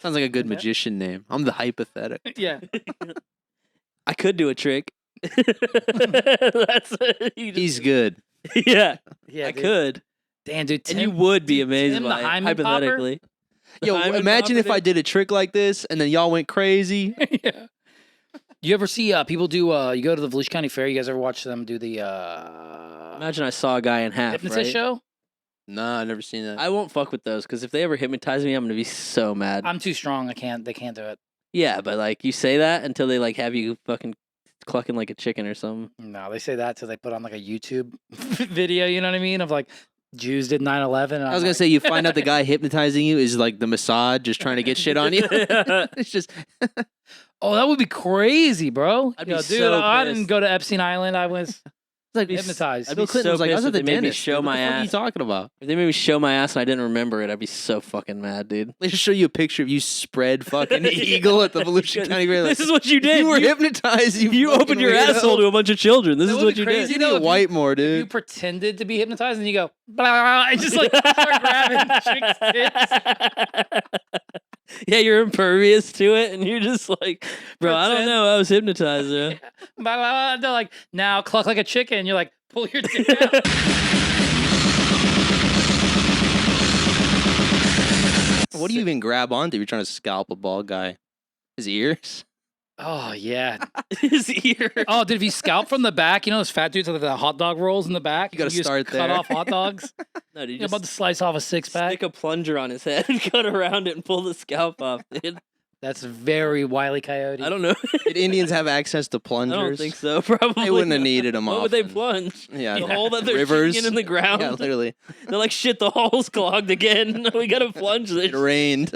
Sounds like a good magician name. I'm the Hypothetical. Yeah. I could do a trick. That's He's good. Yeah, Yeah, I dude. could. Damn, dude. And you would be amazed Tim, the by it, hymen popper? hypothetically. Yo, Hymen imagine popper, if I dude. did a trick like this and then y'all went crazy. Yeah. You ever see people do? You go to the Volusia County Fair. You guys ever watch them do the Imagine I saw a guy in half, hypnotist right? show? Nah, I've never seen that. I won't fuck with those because if they ever hypnotize me, I'm gonna be so mad. I'm too strong. They can't do it. Yeah, but like you say that until they like have you fucking clucking like a chicken or something. No, they say that till they put on like a YouTube video. You know what I mean? Of like Jews did 9/11. I was gonna say you find out the guy hypnotizing you is like the Mossad, just trying to get shit on you. It's just Oh, that would be crazy, bro. I'd be Dude, so I pissed. didn't go to Epstein Island. I was like hypnotized. I'd Bill be Clinton so was like, I was pissed at the if they made me dentist. show What my the fuck are you ass. talking about? If they made me show my ass and I didn't remember it, I'd be so fucking mad, dude. They just show you a picture of you spread fucking eagle at the Volusia County Fair. This is what you did. You were hypnotized. You fucking opened your weirdo. asshole to a bunch of children. This That is would what be you crazy, did. You though, need if to white more, You dude. pretended to be hypnotized and you go blah, blah, blah, and just like start grabbing chicks' tits. Yeah, you're impervious to it, and you're just like, bro, I don't Pretend. know. I was hypnotized. Bro. Blah, blah, blah. They're like, now cluck like a chicken. You're like, pull your dick out. What do you even grab onto? You're trying to scalp a bald guy. His ears? Oh, yeah. His ear. Oh, dude, if you scalp from the back, you know those fat dudes with the hot dog rolls in the back? You gotta just start cut there. off hot dogs. No, dude, You're just about to slice off a six-pack. stick a plunger on his head and cut around it and pull the scalp off, dude. That's very Wile E. Coyote. I don't know. Did Indians have access to I plungers? don't think so. Probably They wouldn't have not. needed them. What would they often. plunge? Yeah, The hole that they're rivers digging in the ground. Yeah, literally. They're like, shit, the hole's clogged again. We gotta plunge this. It rained.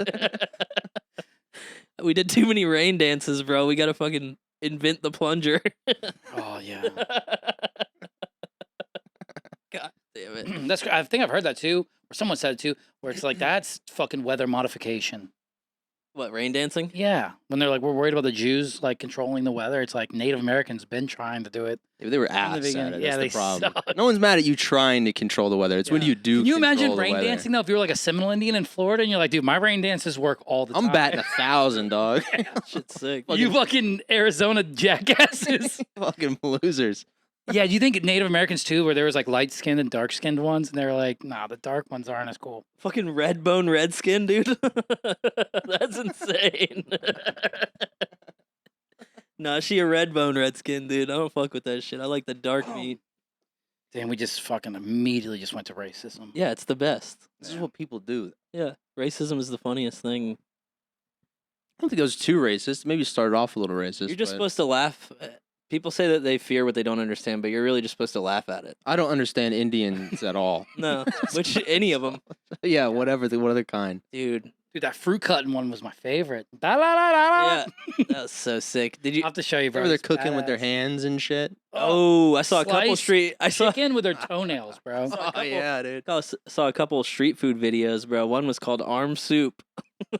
We did too many rain dances, bro. We gotta fucking invent the plunger. Oh, yeah. God damn it. That's. I think I've heard that too, or someone said it too, where it's like, that's fucking weather modification. What, rain dancing? Yeah. When they're like, we're worried about the Jews, like, controlling the weather. It's like Native Americans been trying to do it. They were ass at beginning. it. Yeah, That's the they problem. suck. No one's mad at you trying to control the weather. It's when Yeah. you do. Can you imagine control the rain weather. dancing, though, if you were like a Seminole Indian in Florida and you're like, dude, my rain dances work all the time. I'm batting 1,000, dog. Shit's sick. You fucking Arizona jackasses. Fucking losers. Yeah, do you think Native Americans too, where there was like light skinned and dark skinned ones, and they're like, nah, the dark ones aren't as cool. Fucking red bone redskin, dude. That's insane. Nah, she a red bone redskin, dude. I don't fuck with that shit. I like the dark meat. Damn, we just fucking immediately just went to racism. Yeah, it's the best. This is what people do. Yeah, racism is the funniest thing. I don't think it was too racist. Maybe it started off a little racist. You're just but supposed to laugh. People say that they fear what they don't understand, but you're really just supposed to laugh at it. I don't understand Indians at all. No, which any of them, Yeah, whatever. What other kind? dude. Dude, that fruit cutting one was my favorite. Da, la, la, la, la. Yeah, that was so sick. Did you? I'll have to show you, bro. Where they're It's cooking with their badass. hands and shit. Oh, I saw a couple Sliced street. I saw. Chicken with their toenails, bro. Oh yeah, dude. I saw a couple street food videos, bro. One was called Arm Soup.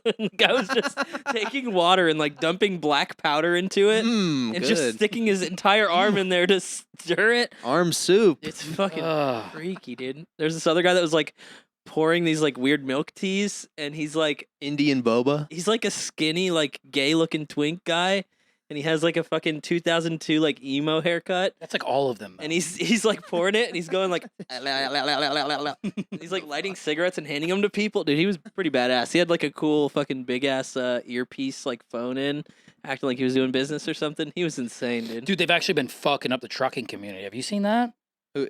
The guy was just taking water and like dumping black powder into it Mmm, and good. just sticking his entire arm in there to stir it. Arm soup. It's fucking Ugh. freaky, dude. There's this other guy that was like pouring these like weird milk teas, and he's like Indian boba. a skinny, like gay looking twink guy, and he has like a fucking 2002 like emo haircut. That's like all of them. And he's like pouring it, and he's going like, he's like lighting cigarettes and handing them to people. Dude, he was pretty badass. He had like a cool fucking big ass earpiece like phone in, acting like he was doing business or something. He was insane, dude. Dude, they've actually been fucking up the trucking community. Have you seen that? Who,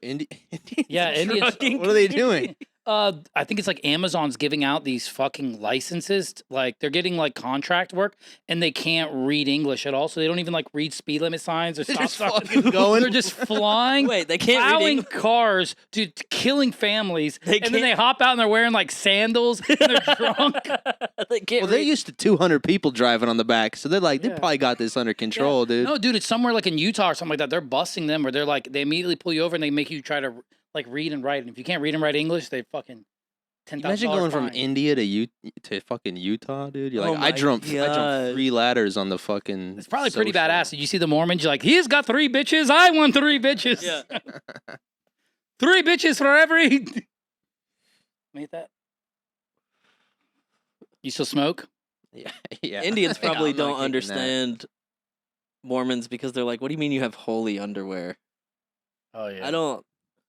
Yeah, Indians. Trucking What are they doing? I think it's like Amazon's giving out these fucking licenses. Like they're getting like contract work, and they can't read English at all. So they don't even like read speed limit signs or They're stop just signs. fucking going. They're just flying. Wait, they can't read plowing English? cars, dude, killing families, They and then they can't- hop out and they're wearing like sandals and they're drunk. They can't Well, they're read. used to 200 people driving on the back, so they're like, they Yeah. probably got this under control, dude. No, dude, it's somewhere like in Utah or something like that. They're busting them, or they're like they immediately pull you over and they make you try to like read and write. And if you can't read and write English, they fucking Imagine $10,000 going from fine. India to fucking Utah, dude. You're Oh like, my I jumped God. 3 ladders on the fucking. It's probably pretty social. badass. Did you see the Mormons? You're like, he's got 3 bitches. I want 3 bitches. Yeah. 3 bitches for every. Made that. You still smoke? Yeah. Indians Yeah, probably I'm not don't kicking that. understand Mormons because they're like, what do you mean you have holy underwear? Oh yeah. I don't.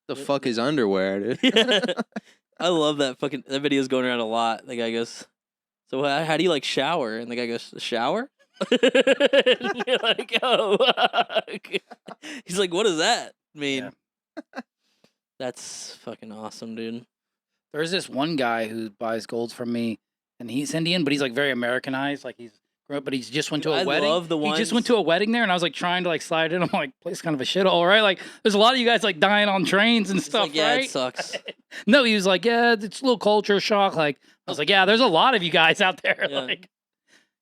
The fuck is underwear, dude? I love that that video's going around a lot. The guy goes, so how do you like shower? And the guy goes, shower? And you're like, oh. He's like, what does that mean? Yeah. That's fucking awesome, dude. There's this one guy who buys golds from me, and he's Indian, but he's like very Americanized. Like he's grew up, but he's just went to Dude, a I wedding. love the He just ones- went to a wedding there, and I was like trying to like slide in. I'm like, place kind of a shithole, right? Like, there's a lot of you guys like dying on trains and He's stuff, like, yeah, right? it sucks. No, he was like, yeah, it's a little culture shock. Like, I was like, yeah, there's a lot of you guys out there, Yeah. like,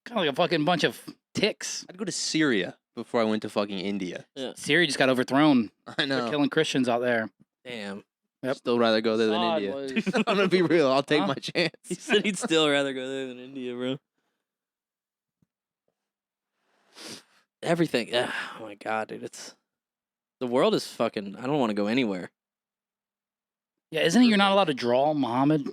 kind of like a fucking bunch of ticks. I'd go to Syria before I went to fucking India. Syria just got overthrown. I They're know. killing Christians out there. Damn. Yep. Still rather go there than Assad India. was- I'm gonna be real. I'll take Huh? my chance. He said he'd still rather go there than India, bro. Everything. Oh my god, dude. The world is fucking. I don't want to go anywhere. Yeah, isn't it you're not allowed to draw Muhammad?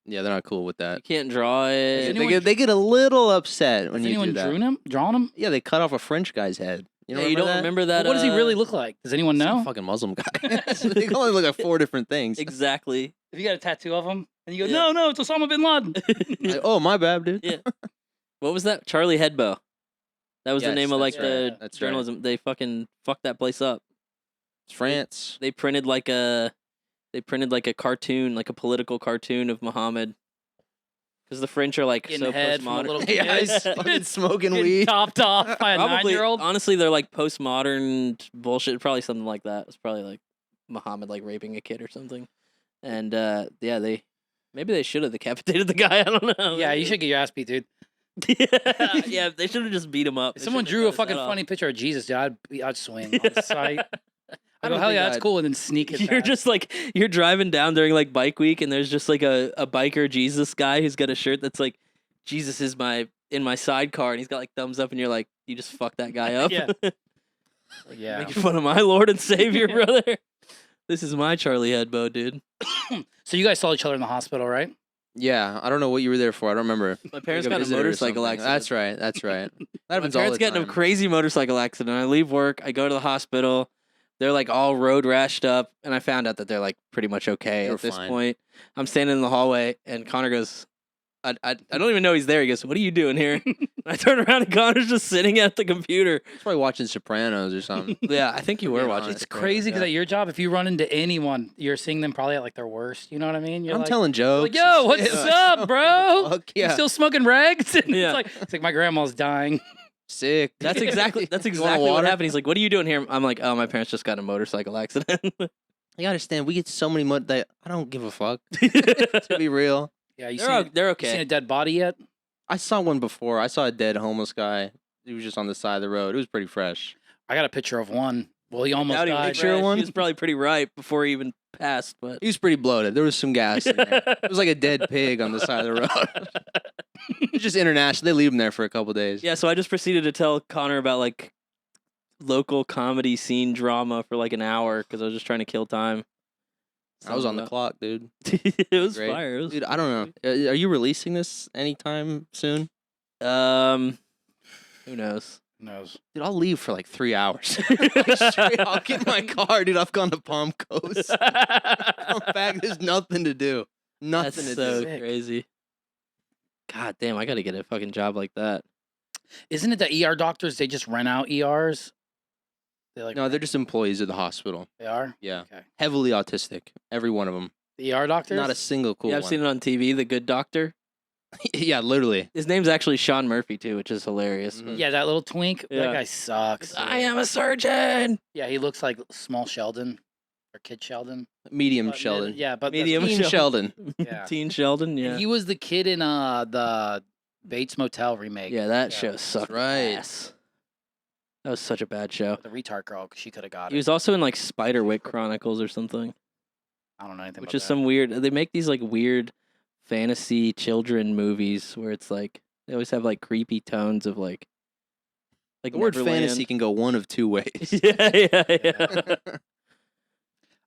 Yeah, they're not cool with You that. can't draw Is it. anyone- They get a little upset when Has you do anyone that. drawn him? Yeah, they cut off a French guy's head. You Yeah, know, you don't that? remember that? What does he really look like? Does anyone Some know? fucking Muslim guy. They can only look at 4 different things. Exactly. If you got a tattoo of him, and you go, Yeah. no, it's Osama bin Laden. Like, oh, my bad, dude. Yeah. What was that? Charlie Hebdo. That was the Yes, name of like that's right. the That's right. journalism. They fucking fucked that place up. It's France. They printed like a cartoon, like a political cartoon of Muhammad. Because the French are like Getting so head from a postmodern. little Yeah, kid. he's fucking smoking Getting weed. topped off by a Probably, 9-year-old. honestly, they're like postmodern bullshit. Probably something like that. It's probably like Muhammad like raping a kid or something. And yeah, maybe they should have decapitated the guy. I don't know. Yeah, you should get your ass beat, dude. Yeah, they should have just beat him up. If They someone shouldn't drew a have cut his fucking head off. funny picture of Jesus, dude, I'd swing on sight. I go, don't hell think yeah, that's I'd- cool, and then sneak it. You're back. just like you're driving down during like bike week, and there's just like a biker Jesus guy who's got a shirt that's like Jesus is in my sidecar, and he's got like thumbs up, and you're like, you just fucked that guy up. Yeah. Like, Yeah. making fun of my Lord and Savior, brother. This is my Charlie Hebdo, dude. So you guys saw each other in the hospital, right? Yeah, I don't know what you were there for. I don't remember. My parents Like got a visitor or motorcycle something. accident. That's right. That's right. That My happens all parents the get in time. a crazy motorcycle accident. I leave work. I go to the hospital. They're like all road rashed up, and I found out that they're like pretty much okay You're at this fine. point. I'm standing in the hallway, and Connor goes, I don't even know he's there. He goes, "What are you doing here?" And I turn around, and Connor's just sitting at the computer. He's probably watching Sopranos or something. Yeah, I think you were Being watching. honest. It's crazy because at your job, if you run into anyone, you're seeing them probably at like their worst. You know what I mean? You're I'm like, telling jokes. like, yo, what's Yeah. up, bro? Fuck You yeah. still smoking rags? And Yeah. it's like my grandma's dying. Sick. That's exactly You want what water? happened. He's like, "What are you doing here?" I'm like, "Oh, my parents just got in a motorcycle accident." You understand? We get so many that I don't give a fuck. To be real, Yeah, you they're seen, they're you seen okay. a dead body yet? I saw one before. I saw a dead homeless guy. He was just on the side of the road. It was pretty fresh. I got a picture of one. Well, he almost Doubt he was died. Picture of fresh. one? He was probably pretty ripe before he even passed, but He was pretty bloated. There was some gas in there. It was like a dead pig on the side of the road. It's just international. They leave him there for a couple days. yeah. So I just proceeded to tell Connor about like local comedy scene drama for like an hour because I was just trying to kill time. I was on the Something clock, dude. about- it was Great. fire. It was Dude, I don't know. Are you releasing this anytime soon? Who knows? Who knows? Dude, I'll leave for like 3 hours. Straight, I'll get in my car, dude. I've gone to Palm Coast. Come back. There's nothing to do. Nothing That's to so do. Sick. crazy. God damn, I gotta get a fucking job like that. Isn't it that ER doctors, they just rent out ERs? They like No, they're just employees of the hospital. they are? Yeah. Okay. Heavily autistic. Every one of them. The ER doctors? Not a single cool Yeah, I've one. seen it on TV. The Good Doctor. Yeah, literally. His name's actually Sean Murphy too, which is hilarious. Mhm. Yeah, that little twink. Yeah. That guy sucks. I am a surgeon. Yeah, he looks like small Sheldon or kid Sheldon. Medium But Sheldon. Yeah, but Medium Teen Sheldon. Yeah. Teen Sheldon. And Yeah. he was the kid in the Bates Motel remake. Yeah, that Yeah, show that's sucked. right. Ass. That was such a bad show. The retard girl, 'cause she could have got He it. was also in like Spiderwick Chronicles or something, I don't know anything which about is some weird. They make these like weird fantasy children movies where it's like they always have like creepy tones of like The word Neverland. fantasy can go one of two ways. yeah, yeah, yeah.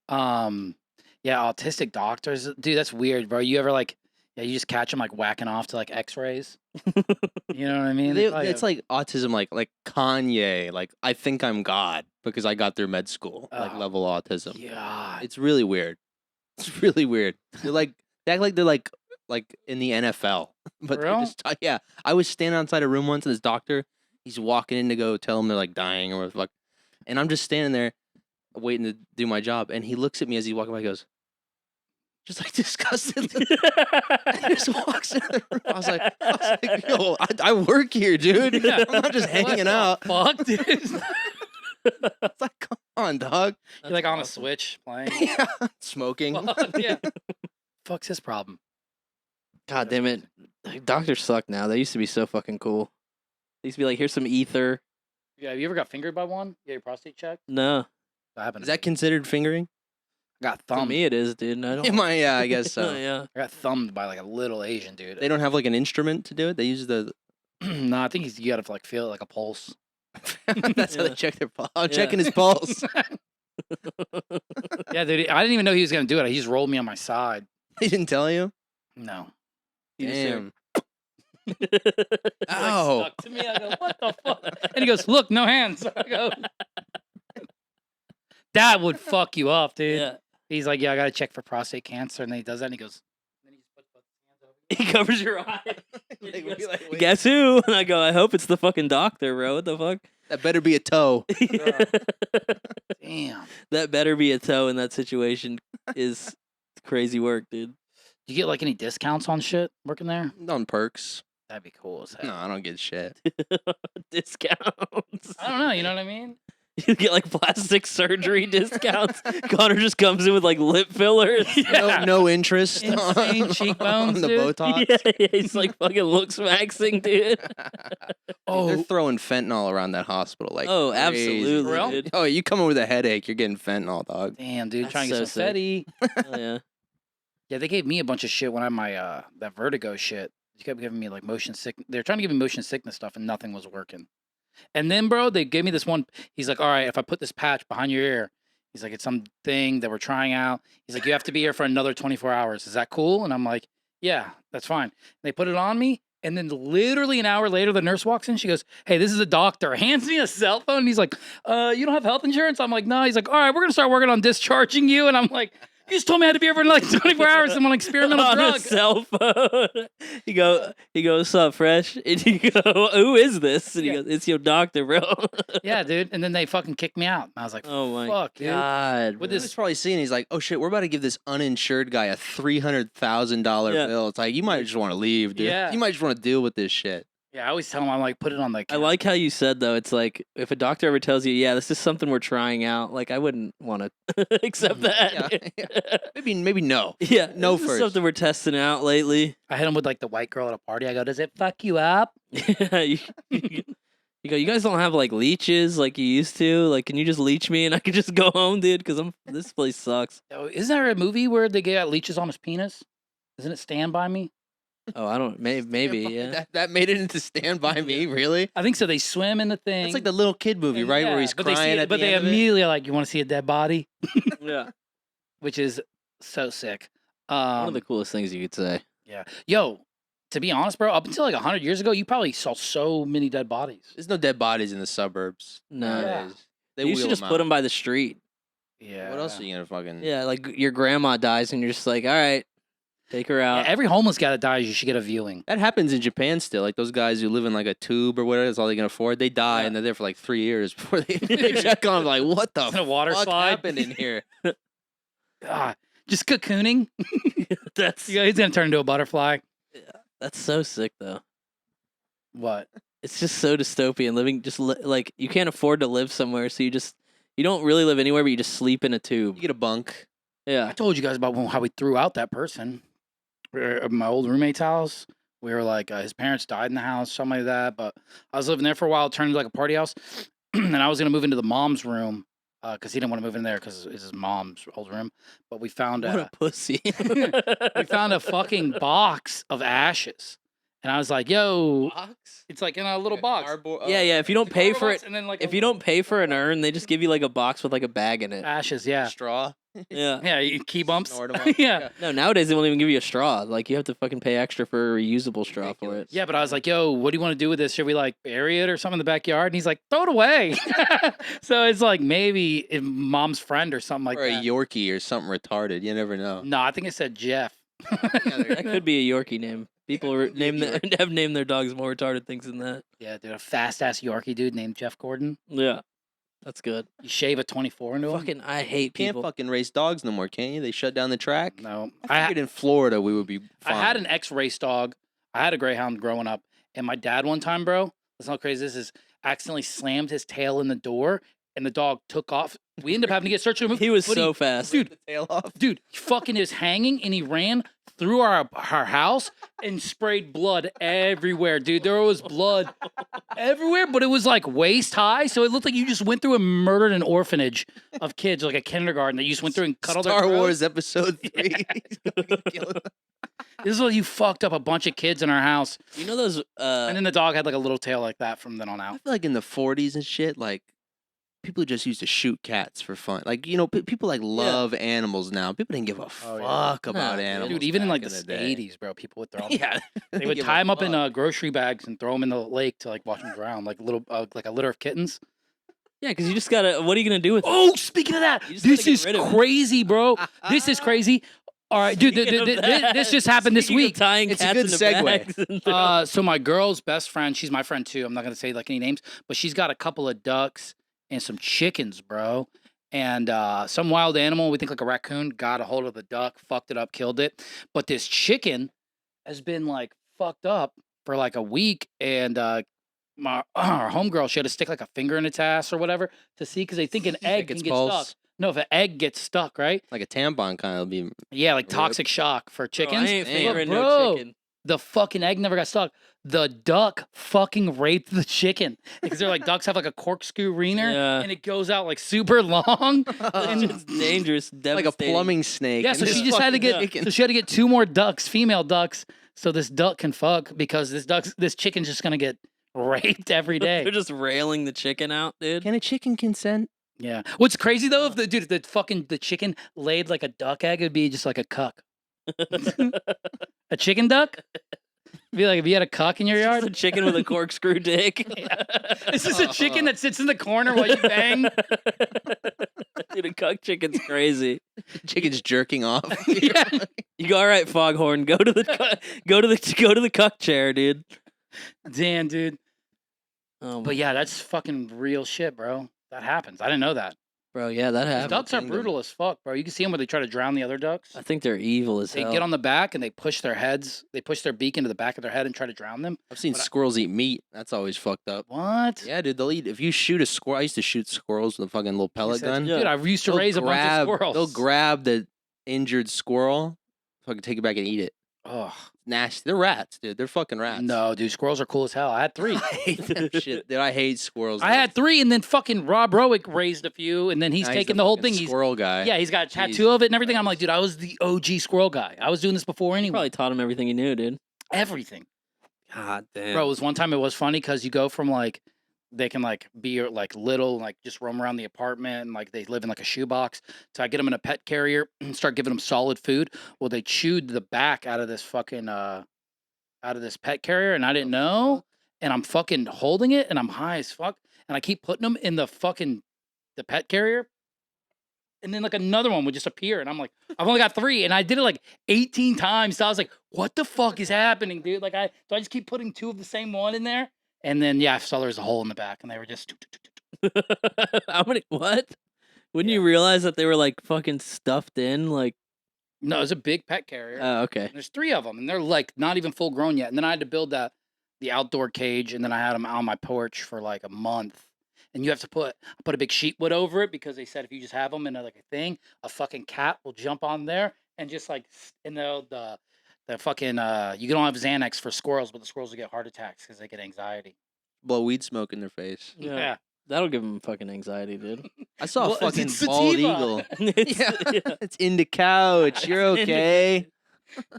that. Yeah, autistic doctors. Dude, that's weird, bro. You ever like Yeah, you just catch them like whacking off to like X-rays. You know what I mean? It's like autism, like Kanye. Like I think I'm God because I got through med school. Like Oh, level autism. yeah. It's really weird. It's really weird. They act like they're like in the NFL, but they're real? just yeah. I was standing outside a room once, and this doctor, he's walking in to go tell them they're like dying or whatever the fuck, and I'm just standing there waiting to do my job, and he looks at me as he's walking by, he goes, just like disgusted, and just walks in the room. I was like, yo, I work here, dude. Yeah. I'm not just hanging What out. the fuck, dude? It's like, come on, dog. You're like on a Switch playing. Yeah, smoking. Fuck, yeah. Fuck's his problem. God damn it. Doctors suck now. They used to be so fucking cool. They used to be like, here's some ether. Yeah, have you ever got fingered by one? Get your prostate checked? No. That happened. Is that considered fingering? I got To thumbed. me, it is, dude. I don't. Yeah, I guess so. Yeah. I got thumbed by like a little Asian dude. They don't have like an instrument to do it. They use the. No, I think you gotta like feel it like a pulse. That's how Yeah. they check their pulse. I'm Yeah. checking his pulse. Yeah, dude. I didn't even know he was gonna do it. He just rolled me on my side. He didn't tell you. No. You just Damn. He, like, Ow. stuck to me. I go, what the fuck? And he goes, look, no hands. I go, that would fuck you up, dude. Yeah. He's like, yeah, I gotta check for prostate cancer, and then he does that, and he goes, and then he just puts both his hands over. He covers your eye. Like, He goes, wait. Guess who? And I go, I hope it's the fucking doctor, bro. What the fuck? That better be a toe. Damn. That better be a toe in that situation is crazy work, dude. You get like any discounts on shit working there? On perks. That'd be cool as hell. No, I don't get shit. Discounts. I don't know. You know what I mean? You get like plastic surgery discounts. Connor just comes in with like lip fillers. No interest Insane on cheekbones, the dude. Botox. Yeah, he's like fucking looks maxing, dude. Oh. They're throwing fentanyl around that hospital. Like, Oh, crazy. absolutely, Real? dude. Oh, you come in with a headache, you're getting fentanyl, dog. Damn, dude. That's Trying to get so some sick. fetty. Oh, yeah. Yeah, they gave me a bunch of shit when I had my that vertigo shit. They kept giving me like motion sick. They're trying to give me motion sickness stuff, and nothing was working. And then, bro, they gave me this one. He's like, "All right, if I put this patch behind your ear," he's like, "It's something that we're trying out." He's like, "You have to be here for another 24 hours. Is that cool?" And I'm like, "Yeah, that's fine." They put it on me, and then literally an hour later, the nurse walks in. She goes, "Hey, this is a doctor." Hands me a cell phone. And he's like, "You don't have health insurance?" I'm like, "No." He's like, "All right, we're gonna start working on discharging you." And I'm like, "You just told me I had to be here for like 24 hours. I'm on experimental On drug." a cell phone. He goes, "What's up, fresh?" And you go, "Who is this?" And he Yeah. goes, "It's your doctor, bro." Yeah, dude. And then they fucking kicked me out. And I was like, Oh my fuck, dude. god. With bro. He's probably seeing. He's like, "Oh shit, we're about to give this uninsured guy a $300,000 Yeah. bill." It's like you might just want to leave, dude. Yeah. You might just want to deal with this shit. Yeah, I always tell them, I'm like, put it on the I account. like how you said though. It's like if a doctor ever tells you, "Yeah, this is something we're trying out," like I wouldn't want to accept that. Yeah, maybe no. Yeah, No this is first. something we're testing out lately. I hit him with like the white girl at a party. I go, does it fuck you up? Yeah, you go. You guys don't have like leeches like you used to. Like, can you just leech me and I can just go home, dude? Because this place sucks. Oh, isn't there a movie where they get leeches on his penis? Isn't it Stand By Me? Oh, I don't. Maybe yeah. That made it into Stand By Me, really? I think so. They swim in the thing. It's like the little kid movie, and right? Where yeah, he's but they see crying it- at But the they end of it. immediately are like, you want to see a dead body? Yeah. Which is so sick. One of the coolest things you could say. Yeah. Yo, to be honest, bro, up until like 100 years ago, you probably saw so many dead bodies. There's no dead bodies in the suburbs. No. nowadays. They You wheel should just them put out. them by the street. Yeah. What else are you gonna fucking? Yeah, like your grandma dies and you're just like, all right, take her Yeah, out. every homeless guy that dies, you should get a viewing. That happens in Japan still. Like those guys who live in like a tube or whatever, that's all they can afford. They die Yeah. and they're there for like 3 years before they check on them. Like, what the In a water fuck slide. happened in here? Ah, just cocooning. That's He's gonna turn into a butterfly. that's so sick though. What? It's just so dystopian living. Just like you can't afford to live somewhere, so you don't really live anywhere, but you just sleep in a tube. You get a bunk. I Yeah. told you guys about how we threw out that person. We were at my old roommate's house. We were like, his parents died in the house, something like that. But I was living there for a while, it turned into like a party house. And I was gonna move into the mom's room because he didn't want to move in there because it's his mom's old room. But we found What a pussy. we found a fucking box of ashes, and I was like, "Yo, Box? it's like in a little box." Yeah, yeah. If you don't It's a pay cardboard for box it, and then like if a you don't pay for an urn, they just give you like a box with like a bag in it. ashes, yeah. Straw. Yeah. Yeah, key bumps. Snort 'em up. Yeah. No, nowadays they won't even give you a straw. Like you have to fucking pay extra for a reusable straw for it. Ridiculous. Yeah, but I was like, yo, what do you want to do with this? Should we like bury it or something in the backyard? And he's like, throw it away. So it's like maybe if mom's friend or something like or a that. Yorkie or something retarded. You never know. No, I think it said Jeff. That could be a Yorkie name. People have named their dogs more retarded things than that. Yeah, dude, a fast ass Yorkie dude named Jeff Gordon. Yeah, that's good. You shave a 24 into him? Fucking, I hate Can't people. fucking race dogs no more, can you? They shut down the track. No. I figured in Florida we would be I fine. had an ex-race dog. I had a greyhound growing up, and my dad one time, bro, that's how crazy this is, accidentally slammed his tail in the door, and the dog took off. We ended up having to get search and remove. He was but so fast. dude, the tail off. Dude, he fucking is hanging, and he ran through our house and sprayed blood everywhere, dude. There was blood everywhere, but it was like waist high, so it looked like you just went through and murdered an orphanage of kids, like a kindergarten that you just went through and cut all their Star throats. Wars Episode 3. This is what you fucked up a bunch of kids in our house, You know those? and then the dog had like a little tail like that from then on I out. feel like in the 40s and shit, like people just used to shoot cats for fun. Like people like love animals now. People didn't give a Oh, yeah. fuck about Nah, dude. animals. Dude, even in back like the day. 80s, bro, people would throw them. Yeah, They would give a tie them up in fuck. grocery bags and throw them in the lake to like watch them drown, like little, like a litter of kittens. Yeah, because you just gotta. What are you gonna do with? Oh, speaking of that, You just this gotta get is rid of it. crazy, bro. This is crazy. All right, dude, Speaking of that, this just happened this speaking of week. Tying It's a cats good into segue. bags and So my girl's best friend, she's my friend too. I'm not gonna say like any names, but she's got a couple of ducks and some chickens, bro. And some wild animal, we think like a raccoon, got a hold of the duck, fucked it up, killed it. But this chicken has been like fucked up for like a week, and our homegirl, she had to stick like a finger in its ass or whatever to see, because they think an egg can its get pulse. stuck. No, if an egg gets stuck, right? Like a tampon kind of be. Yeah, like Rip. toxic shock for Bro, chickens. I ain't Damn. fingering Bro. no chicken. The fucking egg never got stuck. The duck fucking raped the chicken, because they're like ducks have like a corkscrew wiener, Yeah. and it goes out like super long. It's dangerous, like a devastating. plumbing snake. Yeah, and so this she just had to fucking get chicken. so she had to get 2 more ducks, female ducks, so this duck can fuck, because this chicken's just gonna get raped every They're day. just railing the chicken out, dude. Can a chicken consent? Yeah. What's crazy though, if the chicken laid like a duck egg, it'd be just like a cuck. A chicken duck? It'd be like if you had a cuck in your It's just yard. a chicken with a corkscrew dick. Is this a chicken that sits in the corner while you bang? Dude, a cuck chicken's crazy. Chicken's jerking off. Yeah. You go, all right, Foghorn, go to the cuck chair, dude. Damn, dude. But Yeah, that's fucking real shit, bro. That happens. I didn't know that. bro, yeah, that happens. Ducks are kingdom. brutal as fuck, bro. You can see them when they try to drown the other ducks. I think they're evil as They hell. get on the back and they push their beak into the back of their head and try to drown them. I've seen But I- squirrels eat meat. That's always fucked up. What? Yeah, dude, they'll eat. If you shoot a squirrel, I used to shoot squirrels with a fucking little pellet gun. Yeah. Dude, I used to They'll raise a bunch of squirrels. They'll grab the injured squirrel, fucking take it back and eat it. Ugh. Nasty. They're rats, dude. They're fucking rats. No, dude, squirrels are cool as hell. I had 3. I hate that shit, dude. I hate squirrels. I had 3, and then fucking Rob Rowick raised a few, and then he's Now taking the the whole fucking thing. He's squirrel guy. yeah, he's got a tattoo Jesus of it and everything. I'm like, Christ. dude, I was the OG squirrel guy. I was doing this before You anyway. probably taught him everything he knew, dude. Everything. God damn. Bro, it was one time it was funny because you go from like they can like be like little, like just roam around the apartment and like they live in like a shoebox. So I get them in a pet carrier and start giving them solid food. Well, they chewed the back out of this fucking out of this pet carrier, and I didn't know. And I'm fucking holding it, and I'm high as fuck, and I keep putting them in the pet carrier. And then like another one would just appear, and I'm like, I've only got 3, and I did it like 18 times. So I was like, what the fuck is happening, dude? Like I just keep putting 2 of the same one in there, and then yeah, I saw there was a hole in the back, and they were just. How many? What? Wouldn't Yeah. you realize that they were like fucking stuffed in? Like, No, it was a big pet carrier. oh, okay. There's 3 of them, and they're like not even full grown yet. And then I had to build the outdoor cage, and then I had them on my porch for like a month. And you have to put a big sheet wood over it, because they said if you just have them in like a thing, a fucking cat will jump on there and just like the fucking you don't have Xanax for squirrels, but the squirrels will get heart attacks because they get anxiety. Blow weed smoke in their face. Yeah. That'll give him fucking anxiety, dude. I saw Well, a fucking it's bald sativa. eagle. It's- Yeah. It's in the couch. You're It's in the- okay.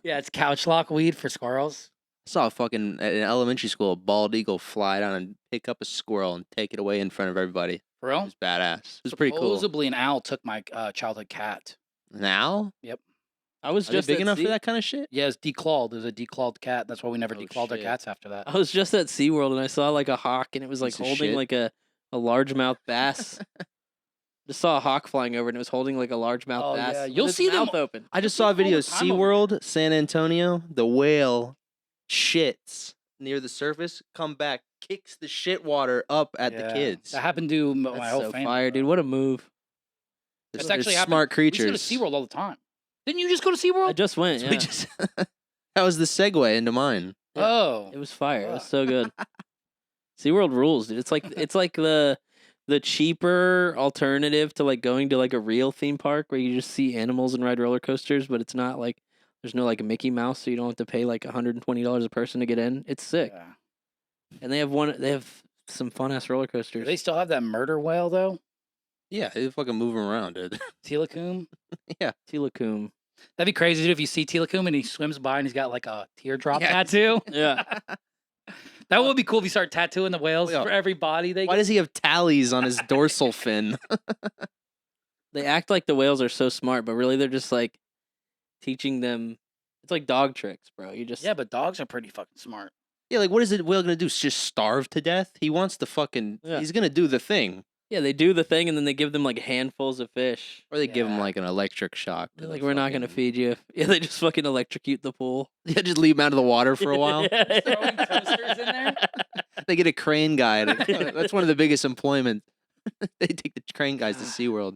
Yeah, it's couch lock weed for squirrels. I saw a fucking in elementary school a bald eagle fly down and pick up a squirrel and take it away in front of everybody. For It real? was badass. It was pretty cool. Supposedly an owl took my childhood cat. Now? I was Are they just big at enough for Sea- that kind of shit? Yeah, it's declawed. There's a declawed cat. That's why we never Oh, declawed our shit. cats after that. I was just at SeaWorld and I saw like a hawk and it was like Piece of holding shit. like a largemouth bass. Just saw a hawk flying over and it was holding like a largemouth Oh, bass. yeah. with You'll its see them mouth open. I just You'll saw a see them video all of the time over SeaWorld, San Antonio. The whale shits near the surface, come back, kicks the shit water up at the Yeah. kids. That happened to my That's whole so family. fire, dude. What a move. That's They're actually smart happened. We creatures. used to go to SeaWorld all the time. Didn't you just go to I SeaWorld? just went, We yeah. just that was the segue into mine. Yeah. Oh. It was fire. It was Fuck. so good. SeaWorld rules, dude. It's like the cheaper alternative to like going to like a real theme park where you just see animals and ride roller coasters, but it's not like there's no like a Mickey Mouse, so you don't have to pay like $120 a person to get in. It's sick. Yeah. And they have some fun ass roller Do coasters. they still have that murder whale, though? Yeah, they fucking move 'em around, dude. Telacoom? Tilacoom. That'd be crazy, dude, if you see Telacoom and he swims by and he's got like a teardrop Yeah. tattoo. Yeah. That would be cool if you start tattooing the whales Yeah. for every body they Why get. does he have tallies on his dorsal fin? They act like the whales are so smart, but really they're just like teaching them. It's like dog tricks, bro. You just Yeah, but dogs are pretty fucking smart. Yeah, like what is it whale gonna do? Just starve to death? He wants to fucking. Yeah. He's gonna do the thing, yeah, they do the thing and then they give them like handfuls of fish. or they give him Yeah. like an electric shock. to They're the like, we're not gonna fucking- feed you. Yeah, they just fucking electrocute the pool Yeah, just leave him out of the water for a while. Throwing toasters in there? They get a crane guy. That's one of the biggest employment. They take the crane guys to SeaWorld.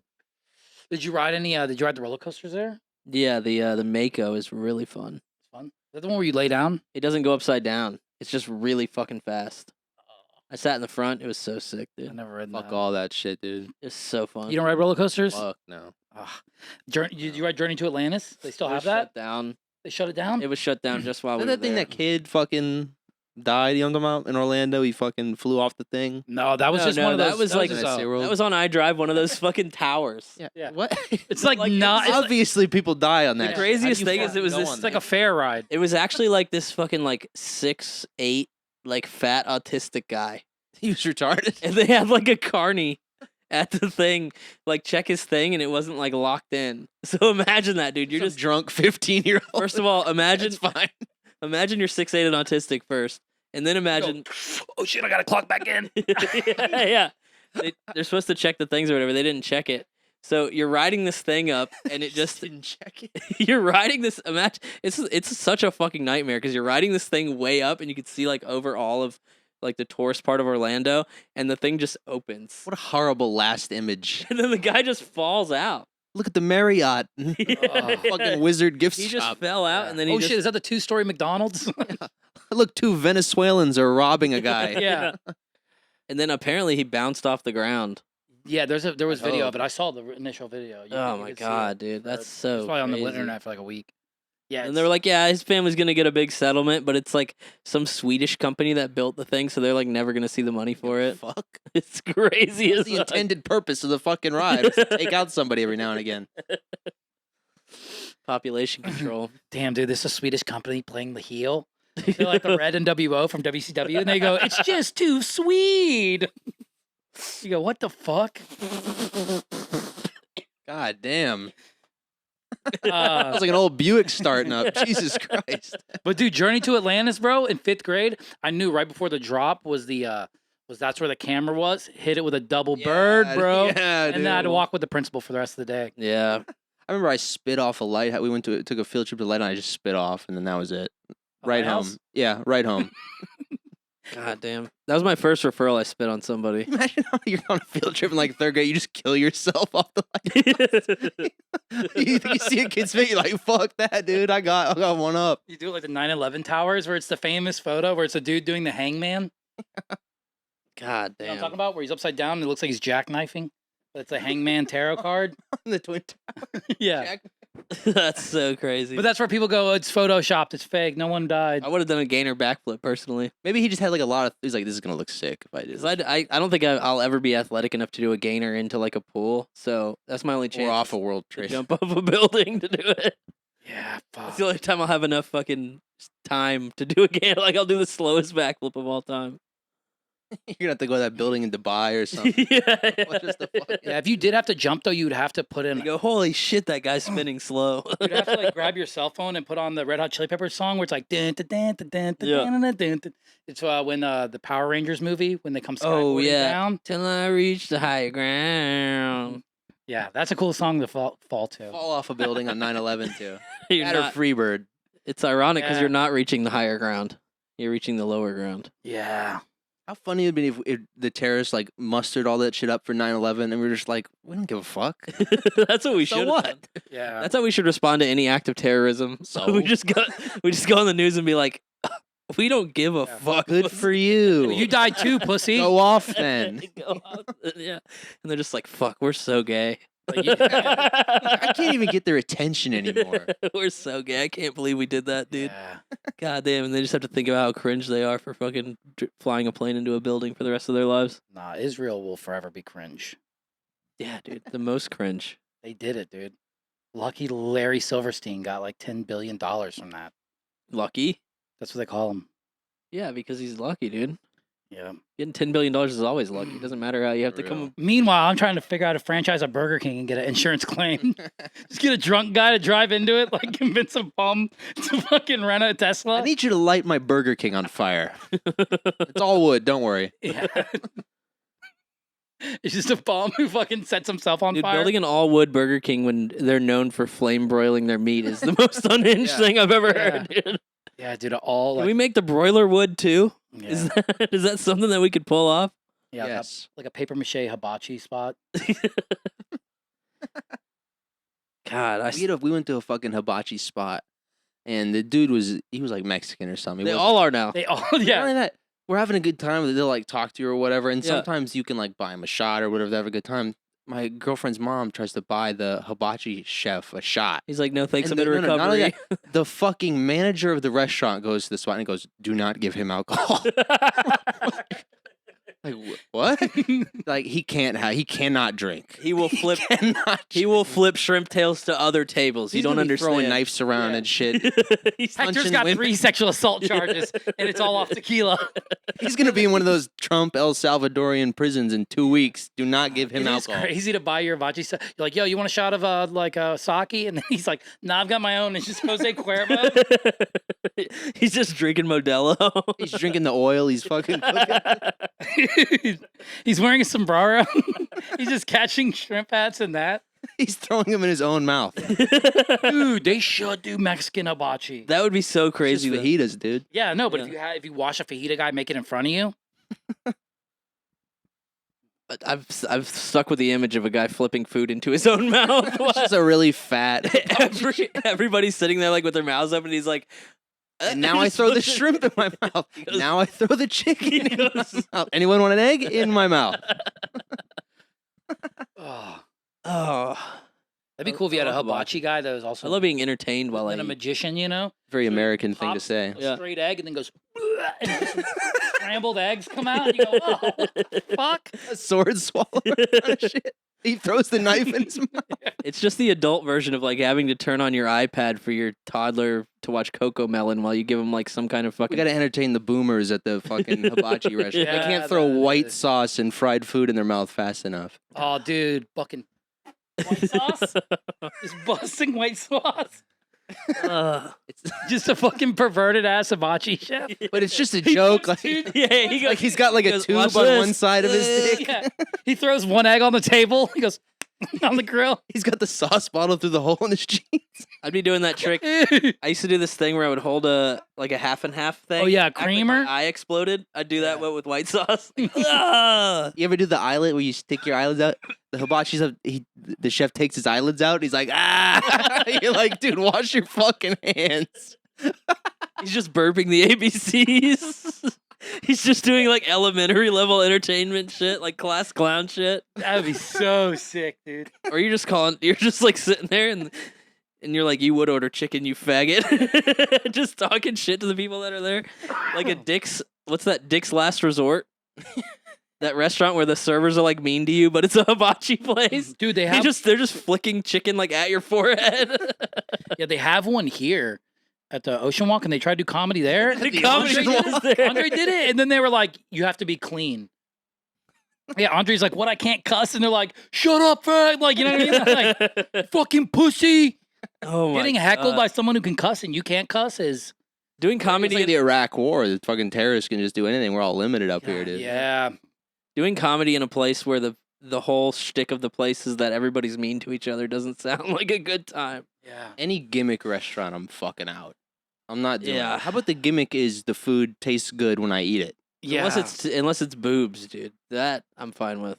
Did you ride any? Did you ride the roller coasters there? Yeah, the Mako is really fun. It's fun. Is that the one where you lay down? It doesn't go upside down. It's just really fucking fast. I sat in the front. It was so sick, I dude. never read Fuck that. all that shit, dude. It's so fun. You don't ride roller coasters? Fuck no. Ugh. Did you ride Journey to Atlantis? They still It have was shut that? down. They shut it down? It was shut down just while we Isn't were that thing there. that kid fucking died? You know what I'm talking about? In Orlando, he fucking flew off the thing. No, that was No, just no, one of that those. was like- just, At SeaWorld? That was on iDrive, one of those fucking towers. Yeah. What? it's like like- not. it's It's, like, Obviously, people die on that. The shit. craziest How do you thing is fucking it was go this- on it's like that? a fair ride. It was actually like this fucking like 6'8" like fat autistic guy. He was retarded. And they had like a carny at the thing, like check his thing, and it wasn't like locked in. So imagine that, dude. You're Some just drunk 15-year-old. first of all, imagine It's fine. imagine you're 6'8" and autistic first, and then imagine Oh shit! I gotta clock back in. yeah. They're supposed to check the things or whatever. They didn't check it. So you're riding this thing up, and it just didn't check it. you're riding this. Imagine it's such a fucking nightmare because you're riding this thing way up, and you can see like over all of like the tourist part of Orlando, and the thing just opens, What a horrible last image. and then the guy just falls out. Look at the Marriott. Oh, Fucking wizard gift He just shop. fell out, Yeah. and then he Oh just shit! Is that the 2-story McDonald's? Look, 2 Venezuelans are robbing a guy. Yeah. and then apparently he bounced off the ground. Yeah, there was I video hope. of it. I saw the initial video. Oh my god, dude, that's so. It's probably on the crazy. internet for like a week. Yeah, And they were like, yeah, his family's gonna get a big settlement, but it's like some Swedish company that built the thing, so they're like never gonna see the money for it. Fuck. It's crazy That's as the fuck. intended purpose of the fucking ride. Was to take out somebody every now and again. Population control. damn, dude, this is a Swedish company playing the heel. They're like the Red NWO from WCW, and they go, "It's just too Swede." You go, "What the fuck?" God damn. Uh, Sounds like an old Buick starting up. Jesus Christ. but dude, Journey to Atlantis, bro, in 5th grade, I knew right before the drop was that's where the camera was. Hit it with a double bird, Yeah, bro. Yeah, And then I had to dude. walk with the principal for the rest of the day. Yeah. I remember I spit off a light. We took a field trip to light, and I just spit off, and then that was it. Right home. House? Yeah, right home. God damn. That was my first referral I spit on somebody. Imagine how you're on a field trip in like 3rd grade, you just kill yourself off the light. you see a kid spit, you're like, fuck that, dude. I got one up. You do it like the 9/11 towers, where it's the famous photo where it's a dude doing the hangman. God You know what I'm damn. talking about? Where he's upside down and it looks like he's jackknifing. But it's a hangman tarot card. The twin Yeah. Jack- That's so crazy. But that's where people go, it's photoshopped, it's fake, no one died. I would have done a gainer backflip personally. Maybe he just had like a lot of. He's like, this is gonna look sick if I do. 'Cause This. I don't think I'll ever be athletic enough to do a gainer into like a pool. So that's my only chance. Or off a world to trip. jump off a building to do it. Yeah, fuck. That's the only time I'll have enough fucking time to do a gainer. Like I'll do the slowest backflip of all time. You're gonna have to go to that building in Dubai or something. yeah. What is the fuck? Yeah, if you did have to jump though, you'd have to put in. You go, holy shit, that guy's spinning slow. You'd have to like grab your cell phone and put on the Red Hot Chili Peppers song where it's like dun, dun, dun, dun, dun, dun, Yeah. dun, dun, dun, dun. It's when the Power Rangers movie when they come Oh, skywarding yeah. down. Till I reach the higher ground. Yeah, that's a cool song to fall to. Fall off a building on 9/11 too. You're That or not, Freebird. it's ironic because Yeah. you're not reaching the higher ground. You're reaching the lower ground. Yeah. How funny it'd be if the terrorists like mustered all that shit up for 9/11 and we're just like, we don't give a fuck. That's what we So should. what? Yeah. That's how we should respond to any act of terrorism. So? we just go on the news and be like, we don't give a Yeah. fuck. Good for you. You died too, pussy. Go off then. Go out. Yeah, and they're just like, fuck, we're so gay. Like, you- I can't even get their attention anymore. We're so gay. I can't believe we did that, dude. Yeah. God damn, and they just have to think about how cringe they are for fucking flying a plane into a building for the rest of their lives. Nah, Israel will forever be cringe. Yeah, dude, the most cringe. They did it, dude. Lucky Larry Silverstein got like $10 billion from that. Lucky. That's what they call him. Yeah, because he's lucky, dude. Yeah. Getting $10 billion is always lucky. It doesn't matter how you have to come. Meanwhile, I'm trying to figure out how to franchise a Burger King and get an insurance claim. Just get a drunk guy to drive into it, like convince a bum to fucking rent a Tesla. I need you to light my Burger King on fire. It's all wood, don't worry. Yeah. It's just a bum who fucking sets himself on Dude, fire. building an all-wood Burger King when they're known for flame broiling their meat is the most unhinged Yeah. thing I've ever Yeah. heard, dude. Yeah, dude, all Can like we make the broiler wood too? yeah, Is that something that we could pull off? yeah, Yes. like a paper mache hibachi spot. God, We went to a fucking hibachi spot, and the dude was like Mexican or something. they all are now. They all Not yeah. only that, we're having a good time. They'll like talk to you or whatever, and Yeah. sometimes you can like buy them a shot or whatever. They have a good time. My girlfriend's mom tries to buy the hibachi chef a shot. He's like, no thanks, And I'm in no, no, not only recovery. The fucking manager of the restaurant goes to the spot and goes, "Do not give him alcohol." Like what? Like he cannot drink. He will flip. Cannot. He will flip shrimp tails to other tables. He's You don't gonna be understand. throwing knives around Yeah. and shit. He's Hector's punching got women. 3 sexual assault charges, and it's all off tequila. He's gonna be in one of those Trump El Salvadorian prisons in 2 weeks. Do not give him It is alcohol. crazy to buy your hibachi stuff. You're like, yo, you want a shot of sake? And then he's like, nah, I've got my own. It's just Jose Cuervo. He's just drinking Modelo. He's drinking the oil. He's fucking cooking. He's wearing a sombrero. He's just catching shrimp hats and that. He's throwing them in his own mouth. Dude, they should do Mexican hibachi. That would be so Crazy crazy. though. fajitas, dude. Yeah, no, but Yeah. if you watch a fajita guy make it in front of you, But I've stuck with the image of a guy flipping food into his own mouth. It's just a really fat. Everybody's sitting there like with their mouths open. And he's like, And now I throw the shrimp in my mouth. He goes- Now I throw the chicken He in my goes- mouth. Anyone want an egg? In my mouth. oh, Oh, that'd be cool if you had a I love hibachi guy that was also I love being entertained while I a eat. magician, you know? Very So he American thing to pops say. a Yeah. straight egg and then goes, and just some scrambled eggs come out. And you go, oh, what the fuck? A sword swallower kind of shit. He throws the knife in his mouth. It's just the adult version of like having to turn on your iPad for your toddler to watch Coco Melon while you give him like some kind of We fucking. gotta entertain the boomers at the fucking hibachi restaurant. They Yeah, can't throw that white is- sauce and fried food in their mouth fast enough. Oh, dude, fucking white sauce? Just busting white sauce. Ugh. It's, Just a fucking perverted ass hibachi chef. but it's just a joke. puts Like, two- Yeah, he goes. like he's got like he a goes, tube on "Watch this." one side of his dick. Yeah. He throws one egg on the table. He goes on the grill. He's got the sauce bottle through the hole in his jeans. I'd be doing that trick. I used to do this thing where I would hold a like a half and half thing. Oh, yeah, act like creamer? my eye exploded. I'd do that Yeah. with white sauce. Ah! You ever do the eyelid where you stick your eyelids out? The hibachi's up. The chef takes his eyelids out. He's like, ah. You're like, dude, wash your fucking hands. He's just burping the ABCs. He's just doing like elementary level entertainment shit, like class clown shit. That would be so sick, dude. Or you're just like sitting there and you're like, you would order chicken, you faggot. Just talking shit to the people that are there. Like a Dick's, what's that, Dick's Last Resort? That restaurant where the servers are like mean to you, but it's a hibachi place. Dude, they're They're just flicking chicken like at your forehead. yeah, they have one here. at the Ocean Walk, and they tried to do comedy there. The And comedy Andre did was it. there. Andre did it, and then they were like, "You have to be clean." Yeah, Andre's like, "What? I can't cuss," and they're like, "Shut up, fag!" Like, you know what I mean? Like, fucking pussy. oh my Getting heckled God. by someone who can cuss and you can't cuss is doing It's comedy. like the Iraq War. The fucking terrorists can just do anything. We're all limited up here, dude. yeah. Doing comedy in a place where the whole shtick of the place is that everybody's mean to each other doesn't sound like a good time. Yeah. Any gimmick restaurant, I'm fucking out. I'm not doing Yeah. it. How about the gimmick is the food tastes good when I eat it? Yeah. Unless it's boobs, dude. That I'm fine with.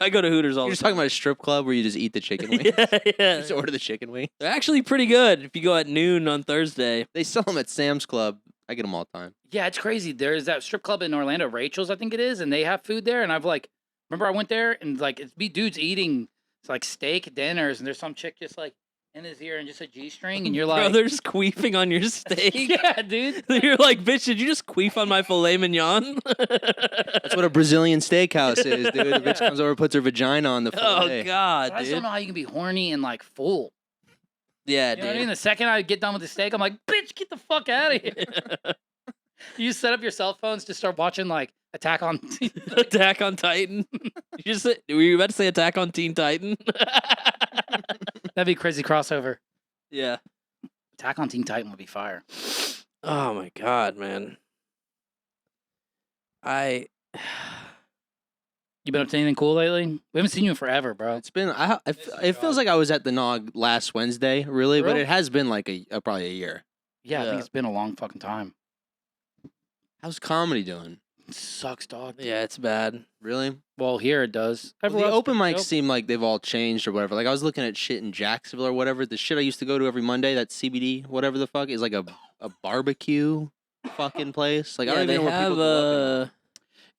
I go to Hooters all You're the just time. talking about a strip club where you just eat the chicken wing. yeah. Just order the chicken wing. They're actually pretty good if you go at noon on Thursday. They sell them at Sam's Club. I get them all the time. Yeah, it's crazy. There's that strip club in Orlando, Rachel's, I think it is, and they have food there. And I've like, remember I went there and like it's be dudes eating it's like steak dinners, and there's some chick just like in his ear and just a G-string, and you're Bro, like, they're just queefing on your steak. yeah, dude. You're like, bitch, did you just queef on my filet mignon? That's what a Brazilian steakhouse is, dude. The bitch Yeah. comes over, puts her vagina on the Oh fillet. God, I just dude. don't know how you can be horny and like full. Yeah, You know what I dude. mean? The second I get done with the steak, I'm like, bitch, get the fuck out of here. You set up your cell phones to start watching like Attack on Attack on Titan. You just said, were you about to say Attack on Teen Titan? That'd be a crazy crossover. yeah. Attack on Teen Titan would be fire. Oh my God, man. You been up to anything cool lately? We haven't seen you in forever, bro. It's been. It feels like I was at the Nog last Wednesday, really, but Real? it has been like probably a year. Yeah, I Yeah. think it's been a long fucking time. How's comedy doing? It sucks, dog. yeah, it's bad. Really? Well, here it does. Well, Everywhere the else open pretty mics dope. seem like they've all changed or whatever. Like I was looking at shit in Jacksonville or whatever. The shit I used to go to every Monday, that CBD, whatever the fuck, is like a barbecue fucking place. Like I don't they even know where have people go up anymore.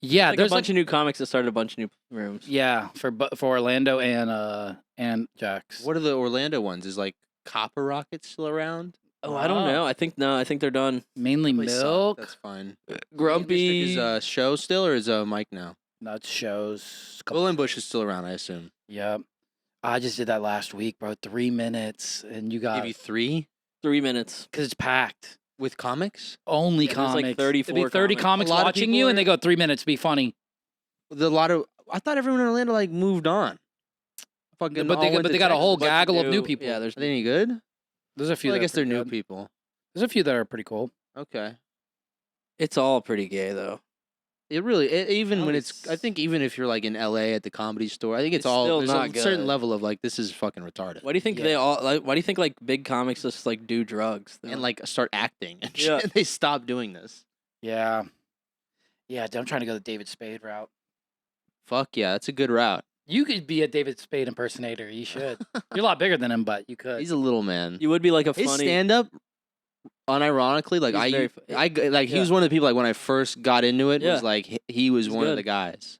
Yeah, like a there's bunch like of new comics that started a bunch of new rooms. yeah for Orlando and Jax. What are the Orlando ones? Is like Copper Rocket still around? Oh, I don't know. I think they're done. Mainly They suck. milk. That's fine. Grumpy. Is show still or is Mike now? Nuts shows. Will and Bush is still around, I assume. Yep. I just did that last week, bro. 3 minutes, and you got Give you 3 3 minutes. because it's packed. with comics. Only Yeah, there's comics. like There'd be 34 30 comics. comics A lot of watching people you, and are- they go 3 minutes. Be funny. I thought everyone in Orlando like moved on. Fucking But all went to they got a whole Texas. gaggle of new people. Yeah, there's Are they any good? There's a few. Well, I that are guess they're pretty new good. people. There's a few that are pretty cool. Okay. it's all pretty gay though. It really, even Oh, when it's, I it's- think even if you're like in LA at the Comedy Store, I think it's It's all still there's not a certain good. level of like this is fucking retarded, Why do you think Yeah. they all like? Why do you think like big comics just like do drugs? though? and like start acting and Yeah. shit. They stop doing this. Yeah. Yeah, I'm trying to go the David Spade route. Fuck yeah, that's a good route. You could be a David Spade impersonator. You should. You're a lot bigger than him, but you could. He's a little man. you would be like a His funny. stand up, unironically, like He's very he yeah. was one of the people like when I first got into it Yeah. was like he was He's one of good. the guys.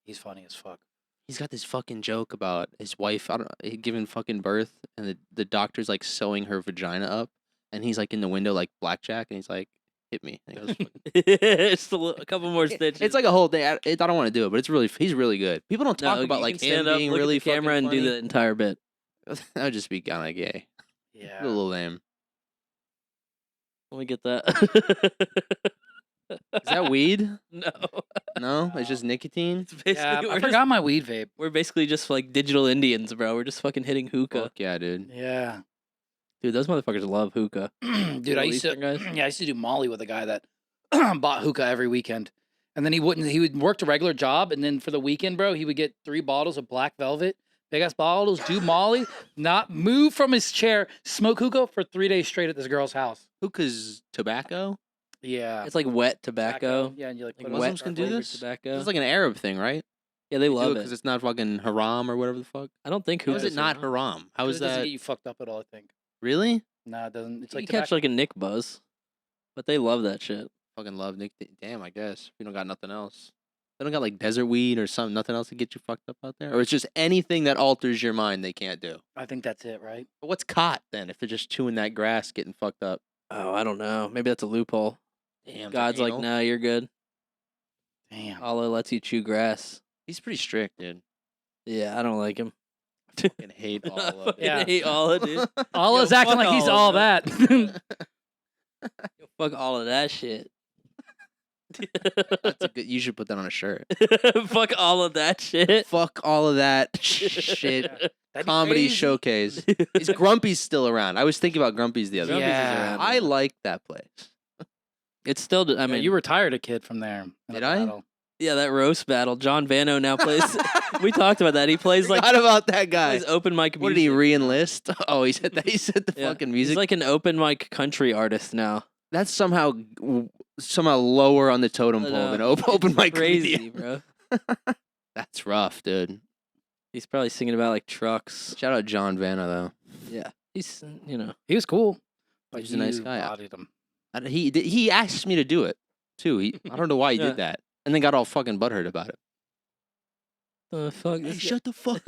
He's funny as fuck. He's got this fucking joke about his wife, I don't know, giving fucking birth, and the doctor's like sewing her vagina up, and he's like in the window like blackjack, and he's like, "Hit me." And he goes, Just a couple more stitches. it's like a whole thing. I don't want to do it, but it's really he's really good. People don't talk No, about you like can him stand up, being look really at the camera fucking and do funny. the entire bit. That would just be kind of gay. Yeah. A little lame. Let me get that. Is that weed? No. No, it's just nicotine. It's basically Yeah, I we're, forgot my weed vape. we're basically just like digital Indians, bro. We're just fucking hitting hookah. Fuck yeah, dude. Yeah. Dude, those motherfuckers love hookah. Dude, I Middle used to Eastern guys? yeah, I used to do Molly with a guy that bought hookah every weekend. And then he would work a regular job, and then for the weekend, bro, he would get 3 bottles of Black Velvet, big ass bottles, do Molly, not move from his chair, smoke hookah for 3 days straight at this girl's house. Hookah's tobacco. Yeah. It's like wet tobacco. Yeah, and you like Like put wet it on Muslims can do flavored this? Tobacco. It's like an Arab thing, right? yeah, they love because it. it's not fucking haram or whatever the fuck. I don't think How hookah is it not haram? How is It doesn't that? get you fucked up at all, I think. Really? Nah, it doesn't. It's You like catch tobacco. like a Nick buzz, but they love that shit. Fucking love nicotine. Damn, I guess we don't got nothing else. They don't got like desert weed or something. Nothing else to get you fucked up out there, or it's just anything that alters your mind they can't do. I think that's it, right? But what's caught then if they're just chewing that grass, getting fucked up? Oh, I don't know. Maybe that's a loophole. Damn, God's like, nah, you're good. Damn. Allah lets you chew grass. he's pretty strict, dude. Yeah, I don't like him. Fucking hate all I of fucking it. Yeah. hate Allah, dude. Allah's Yo, acting fuck like he's Allah, all bro. that. Fuck all of that shit. That's a good. You should put that on a shirt. Fuck all of that shit. Fuck all of that shit. That'd be Comedy crazy. showcase. Is Grumpy's still around? I was thinking about Grumpy's the other day. Grumpy's is Yeah. around I now. like that place. It's still. I Yeah, mean, you retired a kid from there. in a Did I? battle. yeah, that roast battle. John Vano now plays. We talked about that. He plays like Forgot about that guy. plays open mic. What did he music. re-enlist? Oh, he said that. He said the Yeah. fucking He's music. like an open mic country artist now. That's somehow lower on the totem I pole know. than open It's mic crazy, comedian. bro. That's rough, dude. He's probably singing about like trucks. Shout out John Vanna though. Yeah, he's He was cool. But He's a nice you guy. bodied him. He asked me to do it too. I don't know why he Yeah. did that, and then got all fucking butthurt about it. fuck. Hey, This shut the fuck.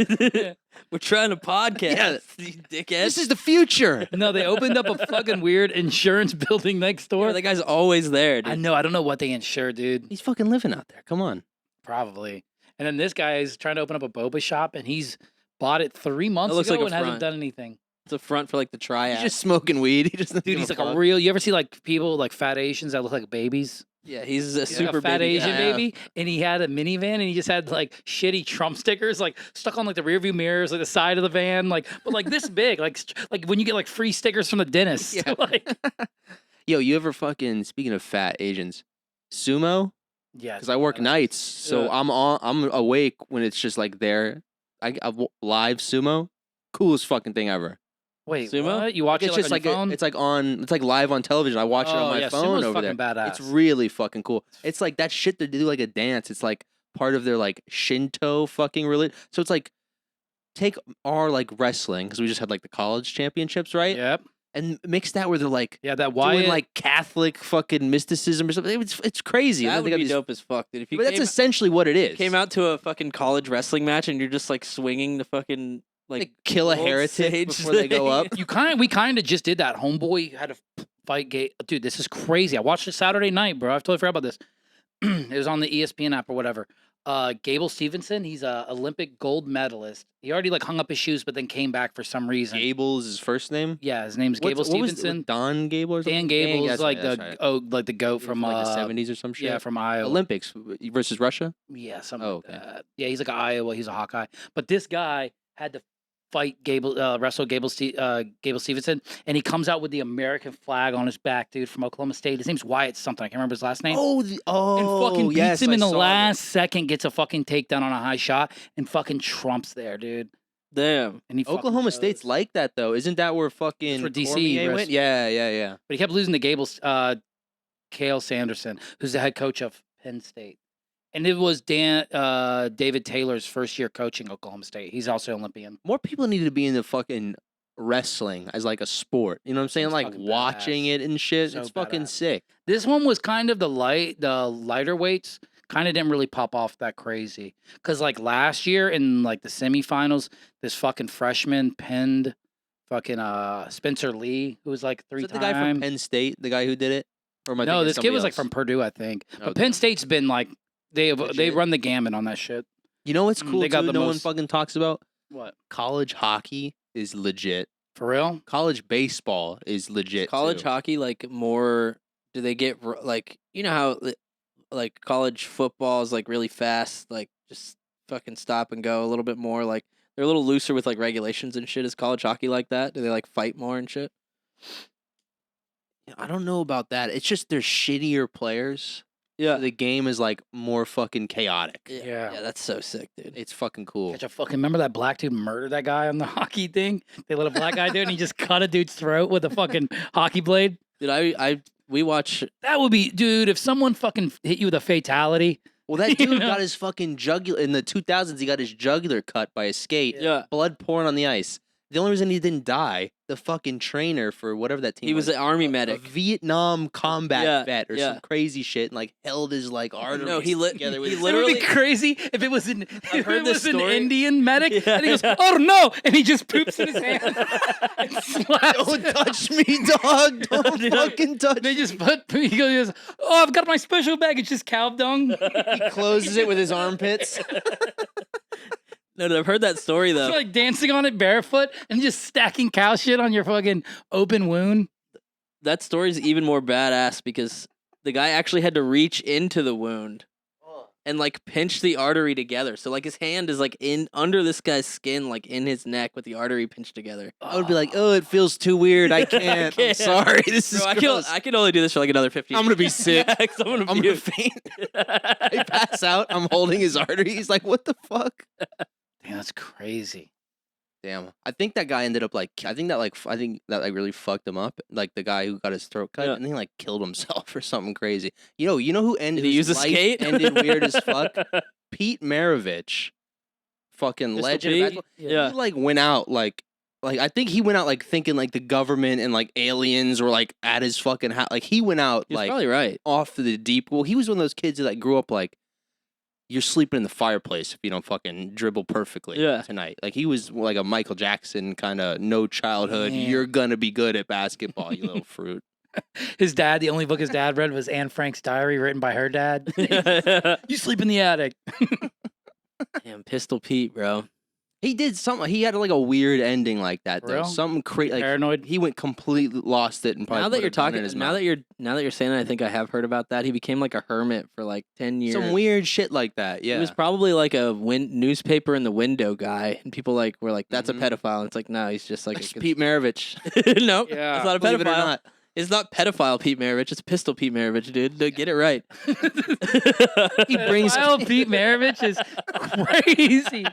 We're trying to podcast. Yeah. You dickhead. This is the future. No, they opened up a fucking weird insurance building next door. Yeah, that guy's always there, dude. I know. I don't know what they insure, dude. He's fucking living out there. Come on. Probably. And then this guy is trying to open up a boba shop, and he's bought it 3 months looks ago like a and hasn't front. done anything. It's a front for like the triad. He's just smoking weed. He doesn't. Dude, give he's like a fuck. real. You ever see like people like fat Asians that look like babies? yeah, he's a He's super like a fat baby Asian guy. Yeah. baby, and he had a minivan, and he just had like shitty Trump stickers like stuck on like the rearview mirrors, like the side of the van, like but like this big, like when you get like free stickers from the dentist. Yeah. Like, Yo, you ever fucking speaking of fat Asians, sumo? yeah, Because I work nights, so Yeah. I'm awake when it's just like there. Live sumo, coolest fucking thing ever. Wait, Sumo? what? You watch It's it just like like on your phone? it's like live on television. I watch it on my yeah, phone sumo's over there. fucking badass. It's really fucking cool. It's like that shit they do like a dance. It's like part of their like Shinto fucking religion. So it's like take our like wrestling because we just had like the college championships, right? Yep. And mix that where they're like Yeah, that doing Wyatt. like Catholic fucking mysticism or something. It's crazy. And That then would they got be these- dope as fuck, dude. If you But that's came, essentially what it is. came out to a fucking college wrestling match and you're just like swinging the fucking like like kill a world heretic stage before they go thing. up. We kind of just did that. Homeboy had a fight gate. Dude, this is crazy. I watched it Saturday night, bro. I totally forgot about this. It was on the ESPN app or whatever. Gable Stevenson, he's a Olympic gold medalist. He already like hung up his shoes, but then came back for some reason. Gable's his first name. Yeah, his name's Gable What was Stevenson. Don Gable or something? Dan Gable is that's like right, the that's right. like the goat From from like the 70s or some shit. yeah, from Iowa. Olympics versus Russia. Yeah, something Oh, like okay. that. Yeah, he's like an Iowa. He's a Hawkeye. But this guy had to fight wrestle Gable Stevenson, and he comes out with the American flag on his back, dude, from Oklahoma State. His name's Wyatt something. I can't remember his last name. And fucking beats yes, him I in the saw last this. second, gets a fucking takedown on a high shot, and fucking Trump's there, dude. Damn. And he fucking Oklahoma State's goes. like that though. Isn't that where fucking where DC Cormier went? rest- Yeah. But he kept losing to Cale Sanderson, who's the head coach of Penn State. And it was David Taylor's first year coaching Oklahoma State. He's also Olympian. More people need to be into fucking wrestling as like a sport. You know what I'm saying? It's Like fucking watching badass. it and shit. So It's fucking badass. sick. This one was kind of the lighter weights. Kind of didn't really pop off that crazy. Cause like last year in like the semifinals, this fucking freshman pinned fucking Spencer Lee, who was like Is that the three-time. guy from Penn State, the guy who did it? Or am I No, thinking this kid somebody was like else? from Purdue, I think. But Okay. Penn State's been like they Legit. run the gamut on that shit. You know what's cool They got too? the No one most- fucking talks about What? college hockey is legit. For real? College baseball is legit. College too. hockey, like more. Do they get like you know how like college football is like really fast, like just fucking stop and go a little bit more. Like they're a little looser with like regulations and shit. Is college hockey like that? Do they like fight more and shit? I don't know about that. It's just they're shittier players. Yeah. The game is like more fucking chaotic. Yeah. Yeah, that's so sick, dude. It's fucking cool. Catch a fucking remember that black dude murdered that guy on the hockey thing? They let a black guy do it and he just cut a dude's throat with a fucking hockey blade. Dude, we watch. That would be, dude, if someone fucking hit you with a fatality. Well, that You dude know? got his fucking jugular in the 2000s. He got his jugular cut by a skate. Yeah, Blood pouring on the ice. The only reason he didn't die, the fucking trainer for whatever that team he was an army a medic. Vietnam combat Yeah, vet or yeah. some crazy shit, and like held his like arteries he lit- together he with his- It would literally- be crazy if it was an, if heard it this was an story. Indian medic Yeah, and he goes, yeah. oh no, and he just poops in his hand and slaps Don't him. touch me, dog! Don't Dude, fucking touch They me. just put, he goes, oh, I've got my special bag. It's just cow dung. He closes it with his armpits. No, I've heard that story though. Like dancing on it barefoot and just stacking cow shit on your fucking open wound. that story's even more badass because the guy actually had to reach into the wound and like pinch the artery together. So like his hand is like in under this guy's skin, like in his neck with the artery pinched together. I would be like, oh, it feels too weird. I can't. I'm can't. sorry. This is Bro, gross. I can only do this for like another 15 I'm gonna be sick. Yeah, 'cause I'm gonna I'm gonna puke. faint. I pass out. I'm holding his artery. He's like, what the fuck? Damn, that's crazy. Damn. I think that guy ended up like. I think that really fucked him up. Like the guy who got his throat cut Yeah. and he like killed himself or something crazy. You know who ended? Did he use whose a life skate? Ended weird as fuck. Pete Maravich, fucking Pistol legend. Pete? Of basketball. Yeah. He like went out like I think he went out like thinking like the government and like aliens were like at his fucking house. Like he went out He's like probably right. off to the deep. Well, he was one of those kids that like grew up like you're sleeping in the fireplace if you don't fucking dribble perfectly Yeah. tonight. Like he was like a Michael Jackson kind of no childhood. Damn. You're gonna be good at basketball, you little fruit. His dad, the only book his dad read was Anne Frank's diary, written by her dad. Damn, You sleep in the attic. Pistol Pete, bro. He did something. He had like a weird ending like that For though. real? Something crazy. Like Paranoid. he went completely lost it and probably Now that put you're a gun in talking, his now mouth. that you're saying that, I think I have heard about that. He became like a hermit for like 10 years. Some weird shit like that. Yeah. He was probably like a newspaper in the window guy, and people like were like, "That's Mhm. a pedophile." And it's like, no, he's just like That's a Pete Maravich. no, Yeah. it's not a Believe it or pedophile. not. It's not pedophile Pete Maravich. It's Pistol Pete Maravich, dude. Get it right. He brings Pete Maravich is crazy.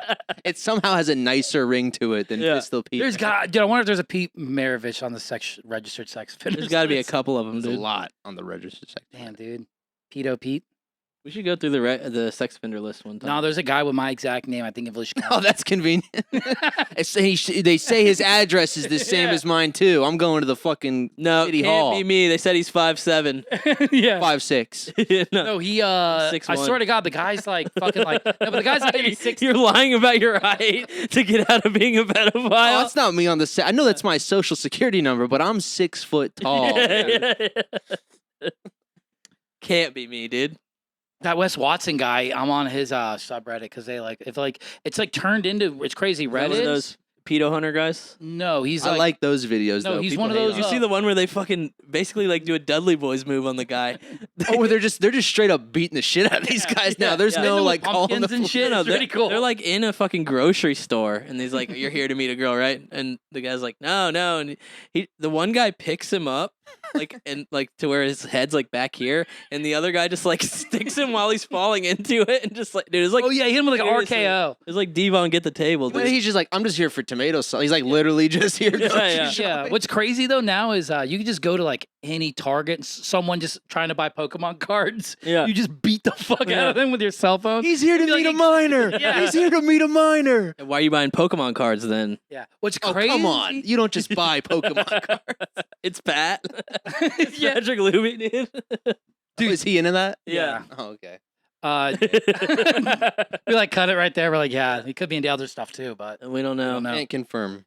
it somehow has a nicer ring to it than Yeah. Pistol Pete. Dude, I wonder if there's a Pete Maravich on the registered sex offenders. There's got to be a list. couple of them, There's a dude. lot on the registered section. Damn, dude. Pedo Pete. We should go through the sex offender list one time. No, there's a guy with my exact name. I think of Oh, that's convenient. They say his address is the same Yeah. as mine too. I'm going to the fucking no, City can't Hall. be me. They said he's 5'7". yeah. 5'6". No. No, he. 6'1". I swear to God, the guy's like fucking like. No, but the guy's like maybe 6. You're lying about your height to get out of being a pedophile. Oh, that's not me on the set. I know that's my social security number, but I'm 6 foot tall. Can't be me, dude. That Wes Watson guy, I'm on his subreddit because they like it's like turned into it's crazy Is that one Reddit. of those pedo hunter guys. No, he's I like those videos No, though. he's People one of hate those, on You it. see the one where they fucking basically like do a Dudley Boys move on the guy. Oh, where they're just straight up beating the shit out of these guys now. There's yeah. no They do like calling pumpkins the and shit. No, It's really cool. They're like in a fucking grocery store, and he's like, "You're here to meet a girl, right?" And the guy's like, "No, no." And the one guy picks him up, like and like to where his head's like back here, and the other guy just like sticks him while he's falling into it, and just like, dude, it's like, Oh yeah, he hit him with like seriously. RKO. it's like Devon get the table, But dude. he's just like, I'm just here for tomato sauce. He's like literally just here. Yeah, grocery yeah. shopping. Yeah. What's crazy though now is you can just go to like any Target, someone just trying to buy Pokemon cards. Yeah. You just beat the fuck out Yeah. of them with your cell phone. He's here to You're meet like, a minor. Yeah. He's here to meet a minor. Why are you buying Pokemon cards then? Yeah. What's Oh, crazy? come on. You don't just buy Pokemon cards. It's Pat. It's Yeah. Patrick Luby, dude. Dude, is he into that? Yeah. Oh, okay. We like cut it right there. We're like, yeah, he could be into other stuff too, but We don't know. don't know. Can't confirm.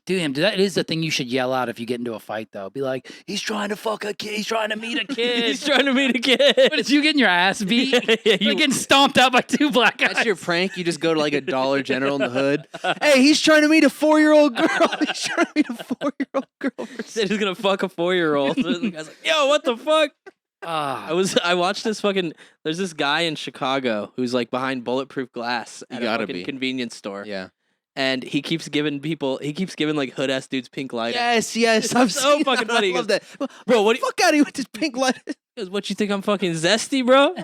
dude, that is the thing you should yell out if you get into a fight though. Be like, he's trying to fuck a kid. He's trying to meet a kid. He's trying to meet a kid. But it's you getting your ass beat. Yeah, You're getting stomped out by 2 black guys. That's your prank. You just go to like a Dollar General in the hood. Hey, he's trying to meet a 4-year-old girl. He's trying to meet a 4-year-old girl. said he's gonna fuck a 4-year-old. So the guy's like, "Yo, what the fuck?" Ah, I watched this fucking. There's this guy in Chicago who's like behind bulletproof glass You at a gotta fucking be. convenience store, Yeah. and he keeps giving like hood ass dudes pink lighter. Yes, yes. It's I've so seen fucking that. funny. I He love goes, that. "Bro, what do you-" Fuck out of here with this pink light. He goes, "What you think I'm fucking zesty, bro?"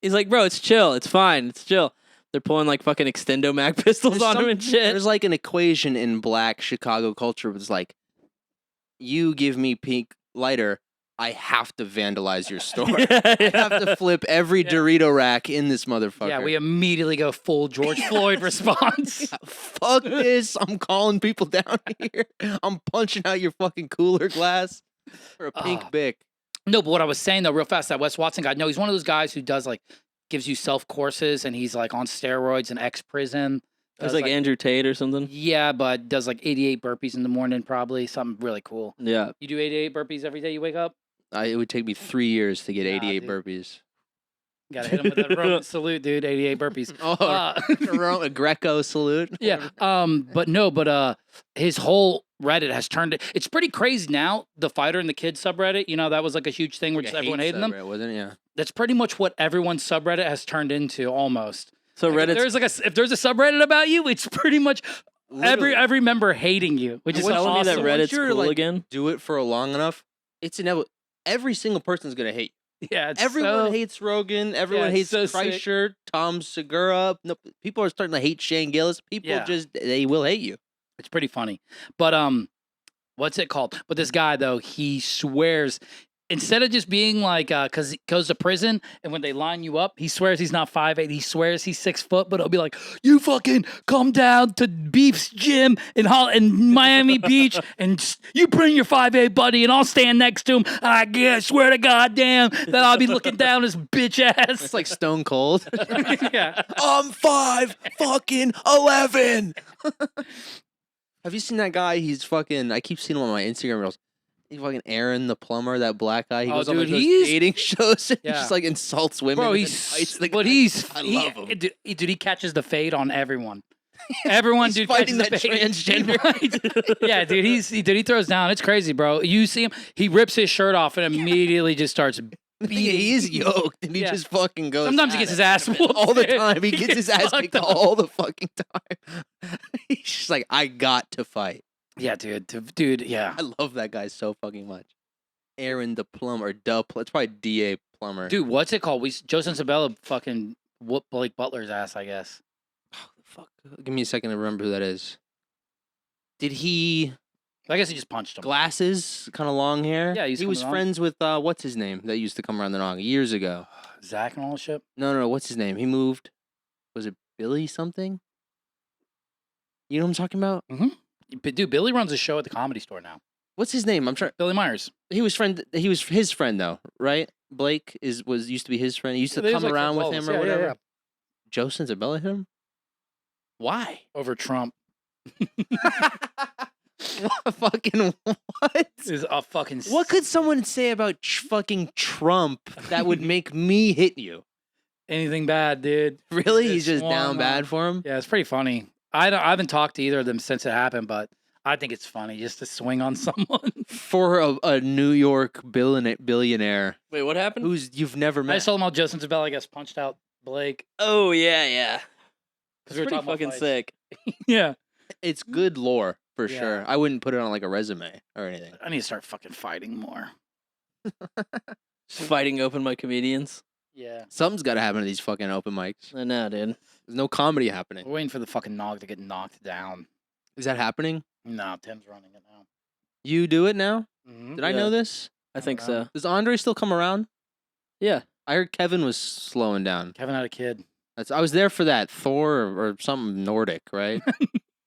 He's like, "Bro, it's chill. It's fine. It's chill." They're pulling like fucking extendo mag pistols on him and shit. There's like an equation in black Chicago culture. It's like, you give me pink lighter, I have to vandalize your store. I have to flip every Yeah. Dorito rack in this motherfucker. yeah, we immediately go full George Floyd response. Fuck this. I'm calling people down here. I'm punching out your fucking cooler glass for a pink Ah. Bic. No, but what I was saying though, real fast, that Wes Watson guy, no, he's one of those guys who does like gives you self courses, and he's like on steroids and ex prison. It's like Andrew Tate or something. Yeah, but does like 88 burpees in the morning, probably something really cool. Yeah. You do 88 burpees every day you wake up. It would take me 3 years to get Nah, 88 dude. burpees. Gotta hit him with that Roman salute, dude. 88 burpees. Oh, a Greco salute. Yeah. But his whole Reddit has turned it. It's pretty crazy now. The fighter and the kid subreddit, you know, that was like a huge thing where Like just a everyone hate hated them. subreddit, wasn't it? Yeah. That's pretty much what everyone's subreddit has turned into almost. So Like, Reddit's if there's a subreddit about you, it's pretty much Literally. every member hating you, which is What's telling me that awesome. Reddit's Once you're, cool like, again. Do it for long enough, it's inevitable. Every single person's gonna hate. Yeah, it's Everyone so, hates Rogan. Everyone it's hates so sick. Kreischer, Tom Segura. No, people are starting to hate Shane Gillis. People Yeah. they will hate you. It's pretty funny. But what's it called? But this guy though, he swears instead of just being like cause he goes to prison and when they line you up, he swears he's not 5'8", he swears he's 6 foot, but he'll be like, you fucking come down to Beef's gym in Miami Beach and you bring your 5'8" buddy and I'll stand next to him. I guess swear to goddamn that I'll be looking down his bitch ass. It's like Stone Cold. Yeah. I'm 5'11". Have you seen that guy? He's fucking. I keep seeing him on my Instagram reels. He's fucking Aaron the plumber, that black guy. He Oh, goes on like dude, those he's- dating shows and he Yeah. just like insults women. Bro, and he's fights the but guy. he's I he- love him. Dude, he catches the fade on everyone. Everyone, He's dude, fighting catches the that fade. transgender. Yeah, dude, he throws down. It's crazy, bro. You see him, he rips his shirt off and immediately just starts. He is yoked and he Yeah. just fucking goes. Sometimes he at gets his it. ass whooped all the time. He gets his ass fucked kicked up. all the fucking time. He's just like, I got to fight. Yeah, dude, yeah, I love that guy so fucking much. Aaron the plumber, it's probably D.A. Plumber. dude. What's it called? Joe Sensabella fucking whooped Blake Butler's ass, I guess. Fuck. Give me a second to remember who that is. Did he I guess he just punched him. glasses, kind of long hair? Yeah, he was coming on. friends with what's his name that used to come around the Nog years ago. Zach and all that shit. No, what's his name? He moved. Was it Billy something? You know what I'm talking about? But dude, Billy runs a show at the Comedy Store now. What's his name? I'm trying. Billy Myers. He was his friend though, right? Blake used to be his friend. He used to Yeah, they was come like around with footballers. him or Yeah, yeah, whatever. yeah. Joe Sensabella hit him? Why? Over Trump Fucking what? is a fucking. What could someone say about fucking Trump that would make me hit you? anything bad, dude? Really? He's It's just one down line. bad for him? Yeah, it's pretty funny. I haven't talked to either of them since it happened, but I think it's funny just to swing on someone. For a New York billionaire Wait, what happened? who's you've never I met. just told him how Justin Tabella, I guess, punched out Blake. Oh yeah. Because It's pretty fucking sick. Yeah. It's good lore for Yeah. sure. I wouldn't put it on like a resume or anything. I need to start fucking fighting more. Fighting open mic comedians. Yeah. Something's got to happen to these fucking open mics. I know, dude. There's no comedy happening. We're waiting for the fucking Nog to get knocked down. Is that happening? No, Tim's running it now. You do it now? Mm-hmm. Did I Yeah. know this? I think so. Does Andre still come around? Yeah. I heard Kevin was slowing down. Kevin had a kid. I was there for that Thor or something Nordic, right?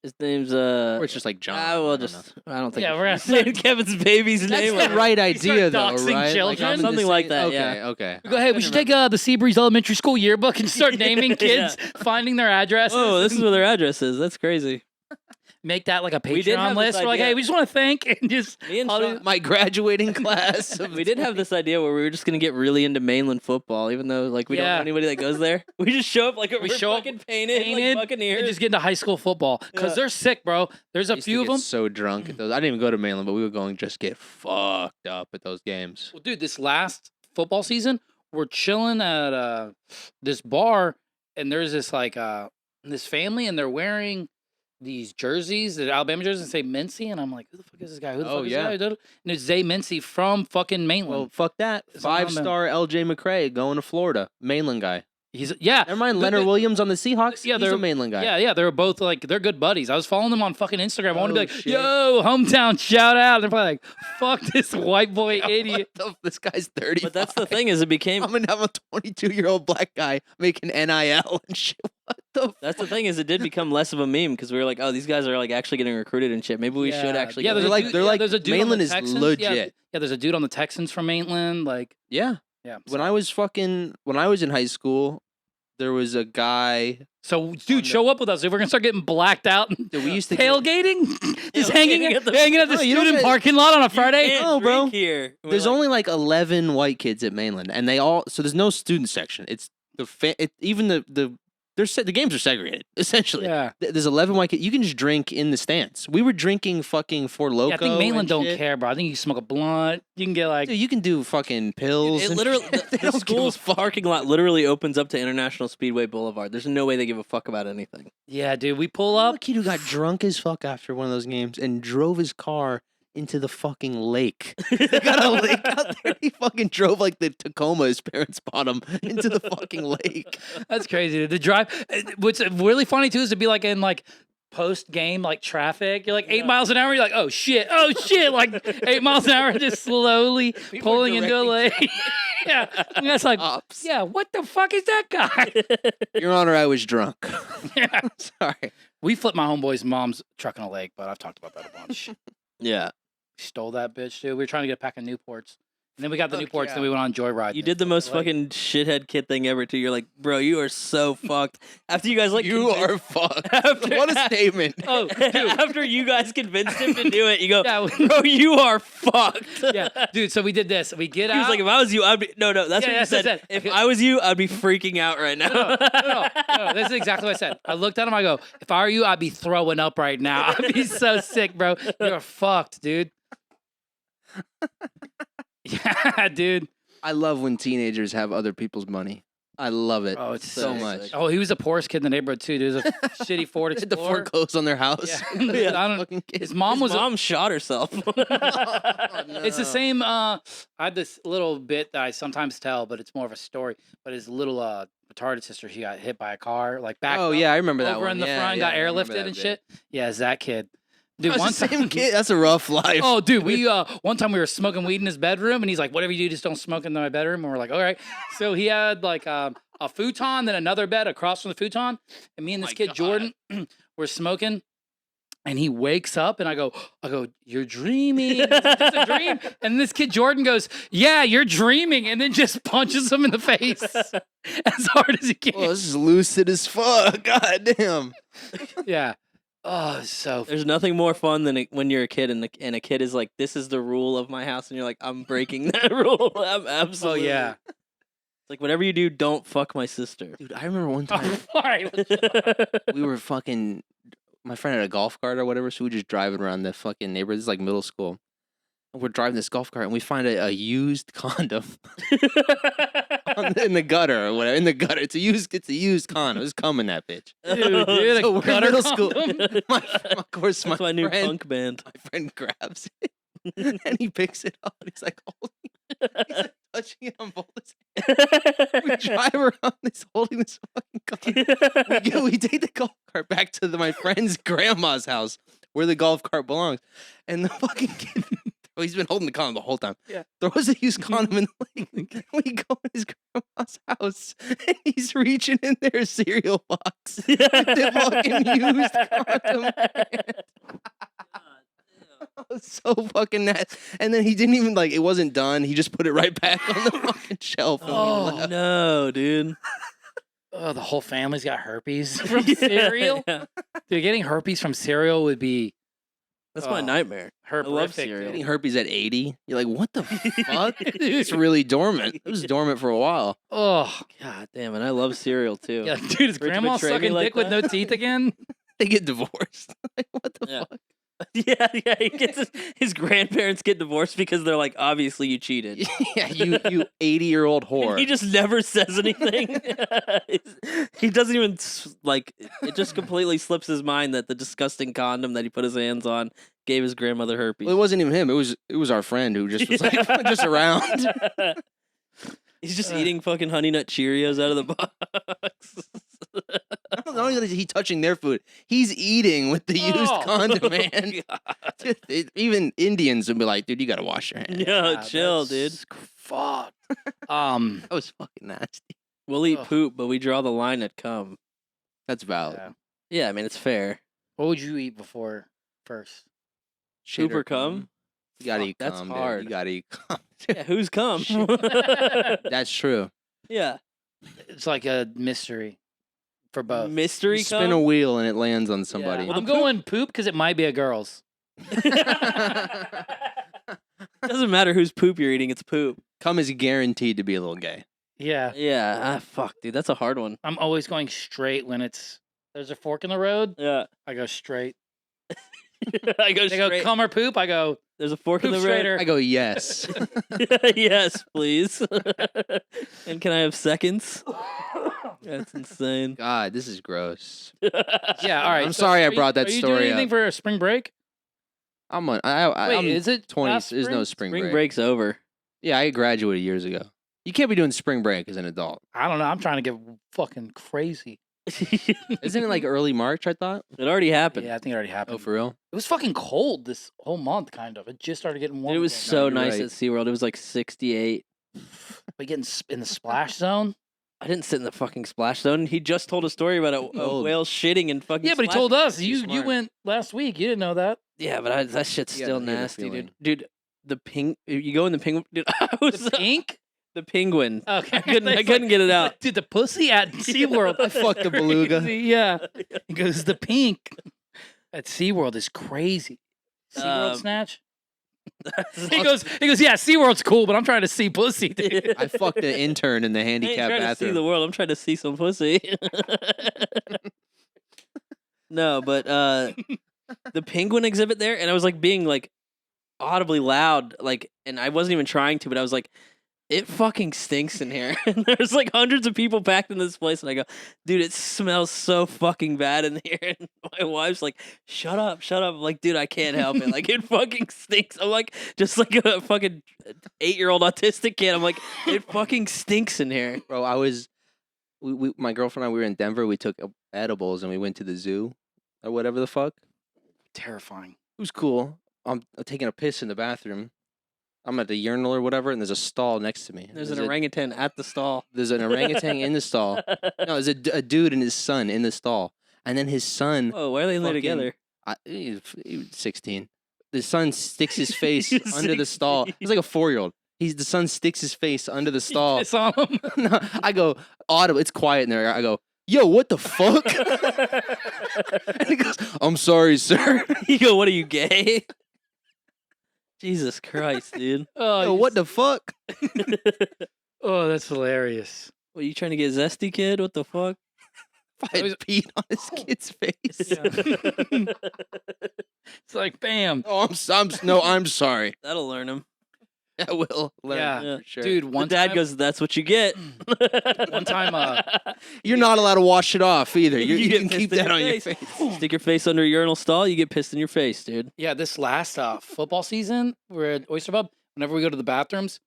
His name's Or it's just like John. I I will don't know. just. I don't think. Yeah, we we're gonna should say start- Kevin's baby's name. That's the right idea, though, doxing right? children? I'm in the Something like same- that, Okay, yeah. okay. We go, hey, we should take the Seabreeze Elementary School yearbook and start naming Yeah. kids, finding their addresses. Oh, this is where their address is. That's crazy. Make that like a We did Patreon have this list. We're like, idea. hey, we just want to thank and just. Me and I'll Sean, do- My graduating class. Of we did have this idea where we were just gonna get really into mainland football, even though like we don't Yeah. know anybody that goes there. We just show up like We we're show up fucking painted, painted, like Buccaneers. and just get into high school football because Yeah. they're sick, bro. There's a used to few of get them. so drunk at those. I didn't even go to mainland, but we were going just get fucked up at those games. Well, dude, this last football season, we're chilling at this bar, and there's this like this family, and they're wearing these jerseys, the Alabama jerseys, that say Mincy, and I'm like, who the fuck is this guy? Who the Oh, fuck is yeah. this guy? And it's Zay Mincy from fucking Mainland. Well, fuck that. It's on them. 5-star LJ McCray going to Florida. Mainland guy. He's yeah. Never mind The- Leonard the- Williams on the Seahawks. Yeah, He's a they're- mainland guy. Yeah, they're both like they're good buddies. I was following them on fucking Instagram. I want to be Oh, like, shit. yo, hometown shout out. They're probably like, fuck this white boy idiot. What the- this guy's 30. But that's the thing is, it became. I'm gonna have a 22-year-old black guy making NIL and shit. What the? That's the thing is, it did become less of a meme because we were like, oh, these guys are like actually getting recruited and shit. Maybe we should actually. Yeah, go there's there. a They're dude, like- there's a dude on the Mainland is Texans. legit. Yeah, there's a dude on the Texans from Mainland. Like, Yeah. yeah. When I was in high school, there was a guy. So, dude, show up with us if we're gonna start getting blacked out and Dude, we used to get- tailgating, just Tailgating hanging at at the- the No, you don't student get- parking lot on a You Friday. can't No, bro. drink here. We're There's like, only like 11 white kids at mainland, and they all. So there's no student section. It's even the the games are segregated essentially. Yeah. There's 11 white kids. You can just drink in the stands. We were drinking fucking Four Loko. Yeah, I think Mainland and don't shit. care, bro. I think you can smoke a blunt. You can get like. Dude, you can do fucking pills. It and literally, shit. They the don't give a school's fuck. parking lot literally opens up to International Speedway Boulevard. There's no way they give a fuck about anything. Yeah, dude. We pull up. A kid who got drunk as fuck after one of those games and drove his car into the fucking lake. They got a lake out there. He fucking drove like the Tacoma his parents bought him into the fucking lake. That's crazy. Dude. The drive. What's really funny too is to be like in like post game like traffic. You're like 8 miles an hour. You're like, oh shit, like 8 miles an hour, just slowly pulling into a lake. Yeah, and that's like, Ops. yeah, what the fuck is that guy? Your Honor, I was drunk. Yeah. Sorry. We flipped my homeboy's mom's truck in a lake, but I've talked about that a bunch. Yeah. Stole that bitch, dude. We were trying to get a pack of Newports. And then we got the Fuck Newports, yeah. then we went on Joyride. You did the most fucking shithead kid thing ever, too. You're like, bro, you are so fucked. After you guys, like, You are fucked. What a statement. Oh, dude. After you guys convinced him to do it, you go, Yeah, bro, you are fucked. yeah, dude. So we did this. We get He out. was like, if I was you, I'd be. No, that's Yeah, what you that's what I said. said. If I was you, I'd be freaking out right now. No. This is exactly what I said. I looked at him. I go, if I were you, I'd be throwing up right now. I'd be so sick, bro. You're fucked, dude. Yeah, dude. I love when teenagers have other people's money. I love it Oh, it's so sick. much. Oh, he was the poorest kid in the neighborhood too. There's a shitty Ford The Explorer. foreclosed on their house. Yeah. I don't- Fucking kid. His mom His was. mom shot herself. It's the same. I had this little bit that I sometimes tell, but it's more of a story. But his little retarded sister, she got hit by a car, like back. Oh yeah, I remember that over one. in the Yeah, front, yeah, got I remember airlifted that and bit. shit. Yeah, it's that kid. Dude, That's one the same time, kid. That's a rough life. Oh, dude, we one time we were smoking weed in his bedroom, and he's like, "Whatever you do, just don't smoke in my bedroom." And we're like, "All right." So he had like a futon, then another bed across from the futon, and me and this my kid God. Jordan were smoking. And he wakes up, and I go, "You're dreaming. It's just a dream." And this kid Jordan goes, "Yeah, you're dreaming," and then just punches him in the face as hard as he can. Oh, this is lucid as fuck. God damn. Yeah. Oh, so There's nothing more fun than when you're a kid and a kid is like, "This is the rule of my house," and you're like, "I'm breaking that rule." I'm oh absolutely. yeah. It's like whatever you do, don't fuck my sister. Dude, I remember one time All right. we were fucking. My friend had a golf cart or whatever, so we were just driving around the fucking neighborhood. This is like middle school. And we're driving this golf cart, and we find a used condom in the gutter or whatever. In the gutter, it's a used condom. It's coming that bitch. Dude, So a we're in gutter middle school. condom? Of course, That's my new friend, punk band. my friend grabs it and he picks it up and he's like holding it. He's like touching it on both his hands. We drive around this holding this fucking car. We take the golf cart back to my friend's grandma's house where the golf cart belongs. And the fucking kid, he's been holding the condom the whole time. Yeah. Throws a used condom in the lake. We go in his grandma's house and he's reaching in their cereal box with the fucking used condom. in it. That was so fucking nasty. And then he didn't even it wasn't done. He just put it right back on the fucking shelf. And we Oh, left. No, dude. Oh, the whole family's got herpes from cereal. Yeah. Dude, getting herpes from cereal would be That's my Oh. nightmare. love herperific. cereal. Getting Dude. herpes at 80. You're like, what the fuck? It's really dormant. It was dormant for a while. Oh, God damn it. I love cereal too. yeah, dude, is For it to grandma betray me sucking like dick with no that? teeth again? They get divorced. Like, what the Yeah. fuck? Yeah, he gets his grandparents get divorced because they're like, obviously you cheated. Yeah, you 80-year-old And whore. he just never says anything. He doesn't even it just completely slips his mind that the disgusting condom that he put his hands on gave his grandmother herpes. Well, it wasn't even him. It was our friend who just was like just around. He's just eating fucking Honey Nut Cheerios out of the box. Not only is he touching their food, he's eating with the used Oh. condom, man. Dude, even Indians would be like, dude, you gotta wash your hands. Yo, Yeah, chill, dude. that's Fuck. That was fucking nasty. We'll eat Ugh. poop, but we draw the line at cum. That's valid. Yeah. Yeah, I mean, it's fair. What would you eat before first? Shit Poop or cum? You gotta Fuck, eat that's cum, dude. hard. You gotta eat cum. Yeah, who's cum? That's true. Yeah. It's like a mystery for both. Mystery You spin a cum? wheel and it lands on somebody. Well, I'm going poop because it might be a girl's. Doesn't matter whose poop you're eating, it's poop. Cum is guaranteed to be a little gay. Yeah. Yeah. Fuck, dude. That's a hard one. I'm always going straight when there's a fork in the road. Yeah. I go straight. I go They go straight. come or poop. I go There's a fork in poop the road. straighter. I go yes. Yes, please. And can I have seconds? That's insane. God, this is gross. Yeah. All right. I'm sorry I are you- brought that Are you story doing anything up. for a spring break? I'm Wait, I'm is it 20. last There's no spring? spring Spring break. break's over. Yeah, I graduated years ago. You can't be doing spring break as an adult. I don't know. I'm trying to get fucking crazy. Isn't it like early March? I thought. It already happened. Yeah, I think it already Oh, happened. for real? It was fucking cold this whole month, kind of. It just started getting Dude, warm. it was again. so you're nice right. at SeaWorld. It was like 68. We getting in the splash zone. I didn't sit in the fucking splash zone. He just told a story about a Oh. whale shitting and fucking. Yeah, but he splashing. told us Too you smart. went last week. You didn't know that. Yeah, but that shit's You still had a nasty, dude. feeling. Dude, the ping. You go in the penguin. Dude, I was The pink. the penguin. Okay, I couldn't It's get it out. Dude, the pussy at SeaWorld. I fucked the beluga. Crazy, yeah. He goes, the pink at SeaWorld is crazy. SeaWorld Um, snatch? He goes, yeah, SeaWorld's cool, but I'm trying to see pussy, dude. I fucked the intern in the I ain't handicap trying to see the bathroom. world. I'm trying to see some pussy. No, but the penguin exhibit there, and I was like being like audibly loud, like, and I wasn't even trying to, but I was like, it fucking stinks in here. And there's like hundreds of people packed in this place, and I go, dude, it smells so fucking bad in here. And my wife's like, shut up, shut up. I'm like, dude, I can't help it. Like, it fucking stinks. I'm like, just like a fucking 8-year-old autistic kid. I'm like, it fucking stinks in here. Bro, my girlfriend and I, we were in Denver. We took edibles and we went to the zoo or whatever the fuck. Terrifying. It was cool. I'm taking a piss in the bathroom. I'm at the urinal or whatever, and there's a stall next to me. There's an orangutan at the stall. There's an orangutan in the stall. No, there's a dude and his son in the stall. And then his son, Whoa, why are they in there Fucking- together? he was 16. The son sticks his face He's under the stall. 16. He's like a 4-year-old. The son sticks his face under the stall. Piss on him. No, I go, audible. It's quiet in there. I go, yo, what the fuck? And he goes, I'm sorry, sir. You go, what are you, gay? Jesus Christ, dude. Oh, Yo, what the fuck? Oh, that's hilarious. What, you trying to get zesty, kid? What the fuck? I had peed on his kid's face. It's like, bam. Oh, I'm sorry. That'll learn him. I will learn Yeah. for sure. Dude, The one dad time, goes, that's what you get. One time, You're not allowed to wash it off either. You You get can keep pissed in that your on your face. face. Stick your face under a urinal stall, you get pissed in your face, dude. yeah, this last football season, we're at Oyster Pub. Whenever we go to the bathrooms,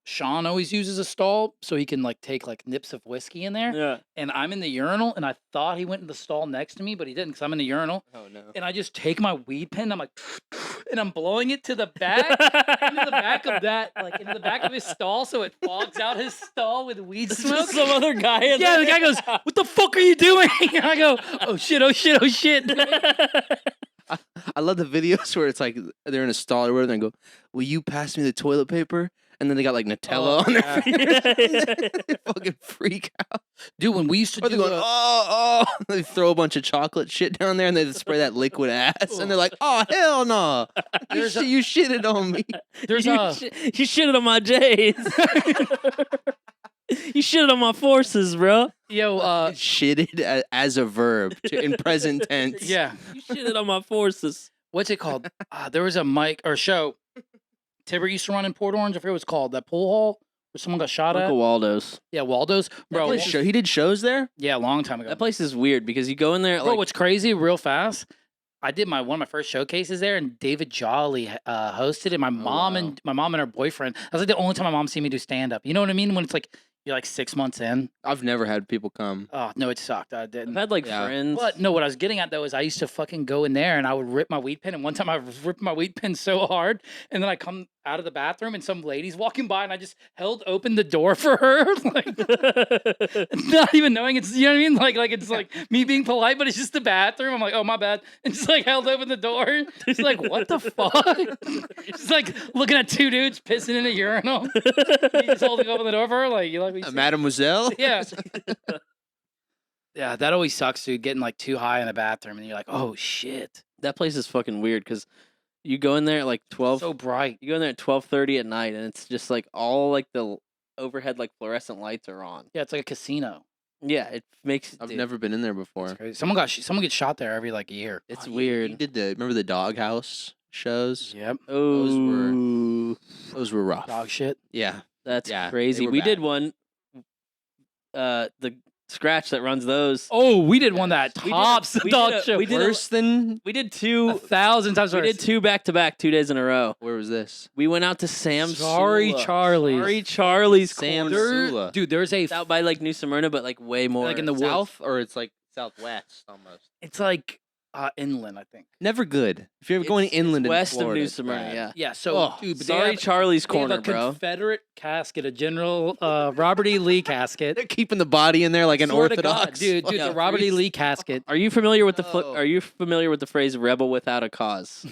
Sean always uses a stall so he can like take like nips of whiskey in there. Yeah. And I'm in the urinal, and I thought he went in the stall next to me, but he didn't because I'm in the urinal. Oh no. And I just take my weed pen, I'm like, and I'm blowing it to the back, into the back of that, like into the back of his stall, so it fogs out his stall with weed smoke. Some other guy in Yeah, there. the guy goes, "What the fuck are you doing?" And I go, "Oh shit, oh shit, oh shit." I love the videos where it's like they're in a stall or whatever, and they go, "Will you pass me the toilet paper?" And then they got like Nutella Oh, on their yeah. fingers. They fucking freak out. Dude, when we used to Or do they're going, oh. They throw a bunch of chocolate shit down there and they spray that liquid ass. And they're like, oh, hell no. There's You shitted on me. there's you, a you shitted on my J's. You shitted on my forces, bro. Shitted as a verb in present tense. yeah. You shitted on my forces. What's it called? There was a mic or show Tibbert used to run in Port Orange. I forget what it's called. That pool hall where someone got shot at. Uncle Waldo's. Yeah, Waldo's. Bro, He did shows there? yeah, a long time ago. That place is weird because you go in there Bro, like what's crazy, real fast, I did one of my first showcases there, and David Jolly hosted it. My mom wow. and her boyfriend. That was like the only time my mom seen me do stand up. You know what I mean? When it's like you're like 6 months in. I've never had people come. Oh no, it sucked. I I've didn't. had like Yeah. friends. But no, what I was getting at though is I used to fucking go in there and I would rip my weed pen. And one time I ripped my weed pen so hard, and then I come out of the bathroom and some lady's walking by, and I just held open the door for her, like not even knowing it's, you know what I mean, like it's like me being polite, but it's just the bathroom. I'm like, oh my bad, and just like held open the door. She's like, what the fuck? She's like looking at two dudes pissing in a urinal. He just holding open the door for her, like you like what you said? Mademoiselle? Yeah. Yeah, that always sucks, dude. Getting like too high in a bathroom and you're like, oh shit. That place is fucking weird because you go in there at like 12. So bright. You go in there at 12:30 at night, and it's just like all like the overhead like fluorescent lights are on. Yeah, it's like a casino. Yeah, it makes. I've dude, never been in there before. It's crazy. Someone gets shot there every like year. It's Oh, weird. You did remember the doghouse shows? Yep. Oh, Those were rough. Dog shit. Yeah. that's Yeah, they crazy. were We did bad. one. The Scratch that runs those. Oh, we did one that We did a- tops the we dog did a- show. we did a- Worse than We did two. 1,000 times We worse. did two back to back, 2 days in a row. where was this? We went out to Sam's. Sorry, Sula. Charlie's. Sorry, Charlie's. Sam's Corner. Sula. Dude, there's a It's out by like New Smyrna, but like way more. like in the woods. South or it's like southwest almost. It's like inland, I think. Never good. If you're going inland in west Florida, of New it's Smyrna. bad. Yeah. Yeah. So, Oh, dude, but Sorry, Charlie's they have Corner, a bro. Confederate casket, a General Robert E. Lee casket. They're keeping the body in there like an Swear to God, Orthodox. dude, fucking the Robert E. priest. Lee casket. Are you familiar with the Oh. Are you familiar with the phrase "rebel without a cause"?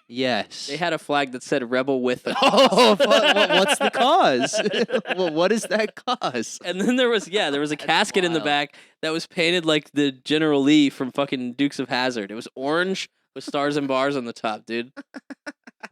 Yes. They had a flag that said "rebel with a." Oh, what's the cause? Well, what is that cause? And then there was a casket in the wild. back that was painted like the General Lee from fucking Dukes of Hazzard. It was orange with stars and bars on the top, dude.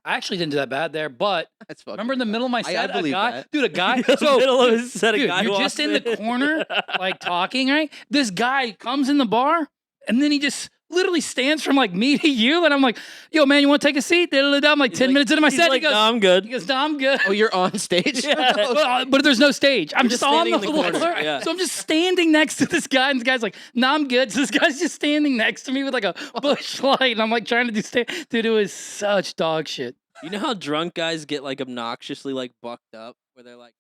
I actually didn't do that bad there, but That's fucking. remember in the middle of my I set, a believe guy, that. dude, a guy. The So, middle of his set, a dude, guy you're walks just in the in. corner, like talking, right? This guy comes in the bar, and then he just literally stands from like me to you, and I'm like, "Yo, man, you want to take a seat?" I'm like He's 10 like- minutes into my he's set, like, he goes, "No, I'm good." "No, I'm good." Oh, you're on stage. Yeah. But there's no stage. I'm You're just just on standing the in the floor. corner, yeah. So I'm just standing next to this guy, and this guy's like, "No, I'm good." So this guy's just standing next to me with like a bush light, and I'm like trying to do dude, it was such dog shit. You know how drunk guys get like obnoxiously like bucked up, where they're like.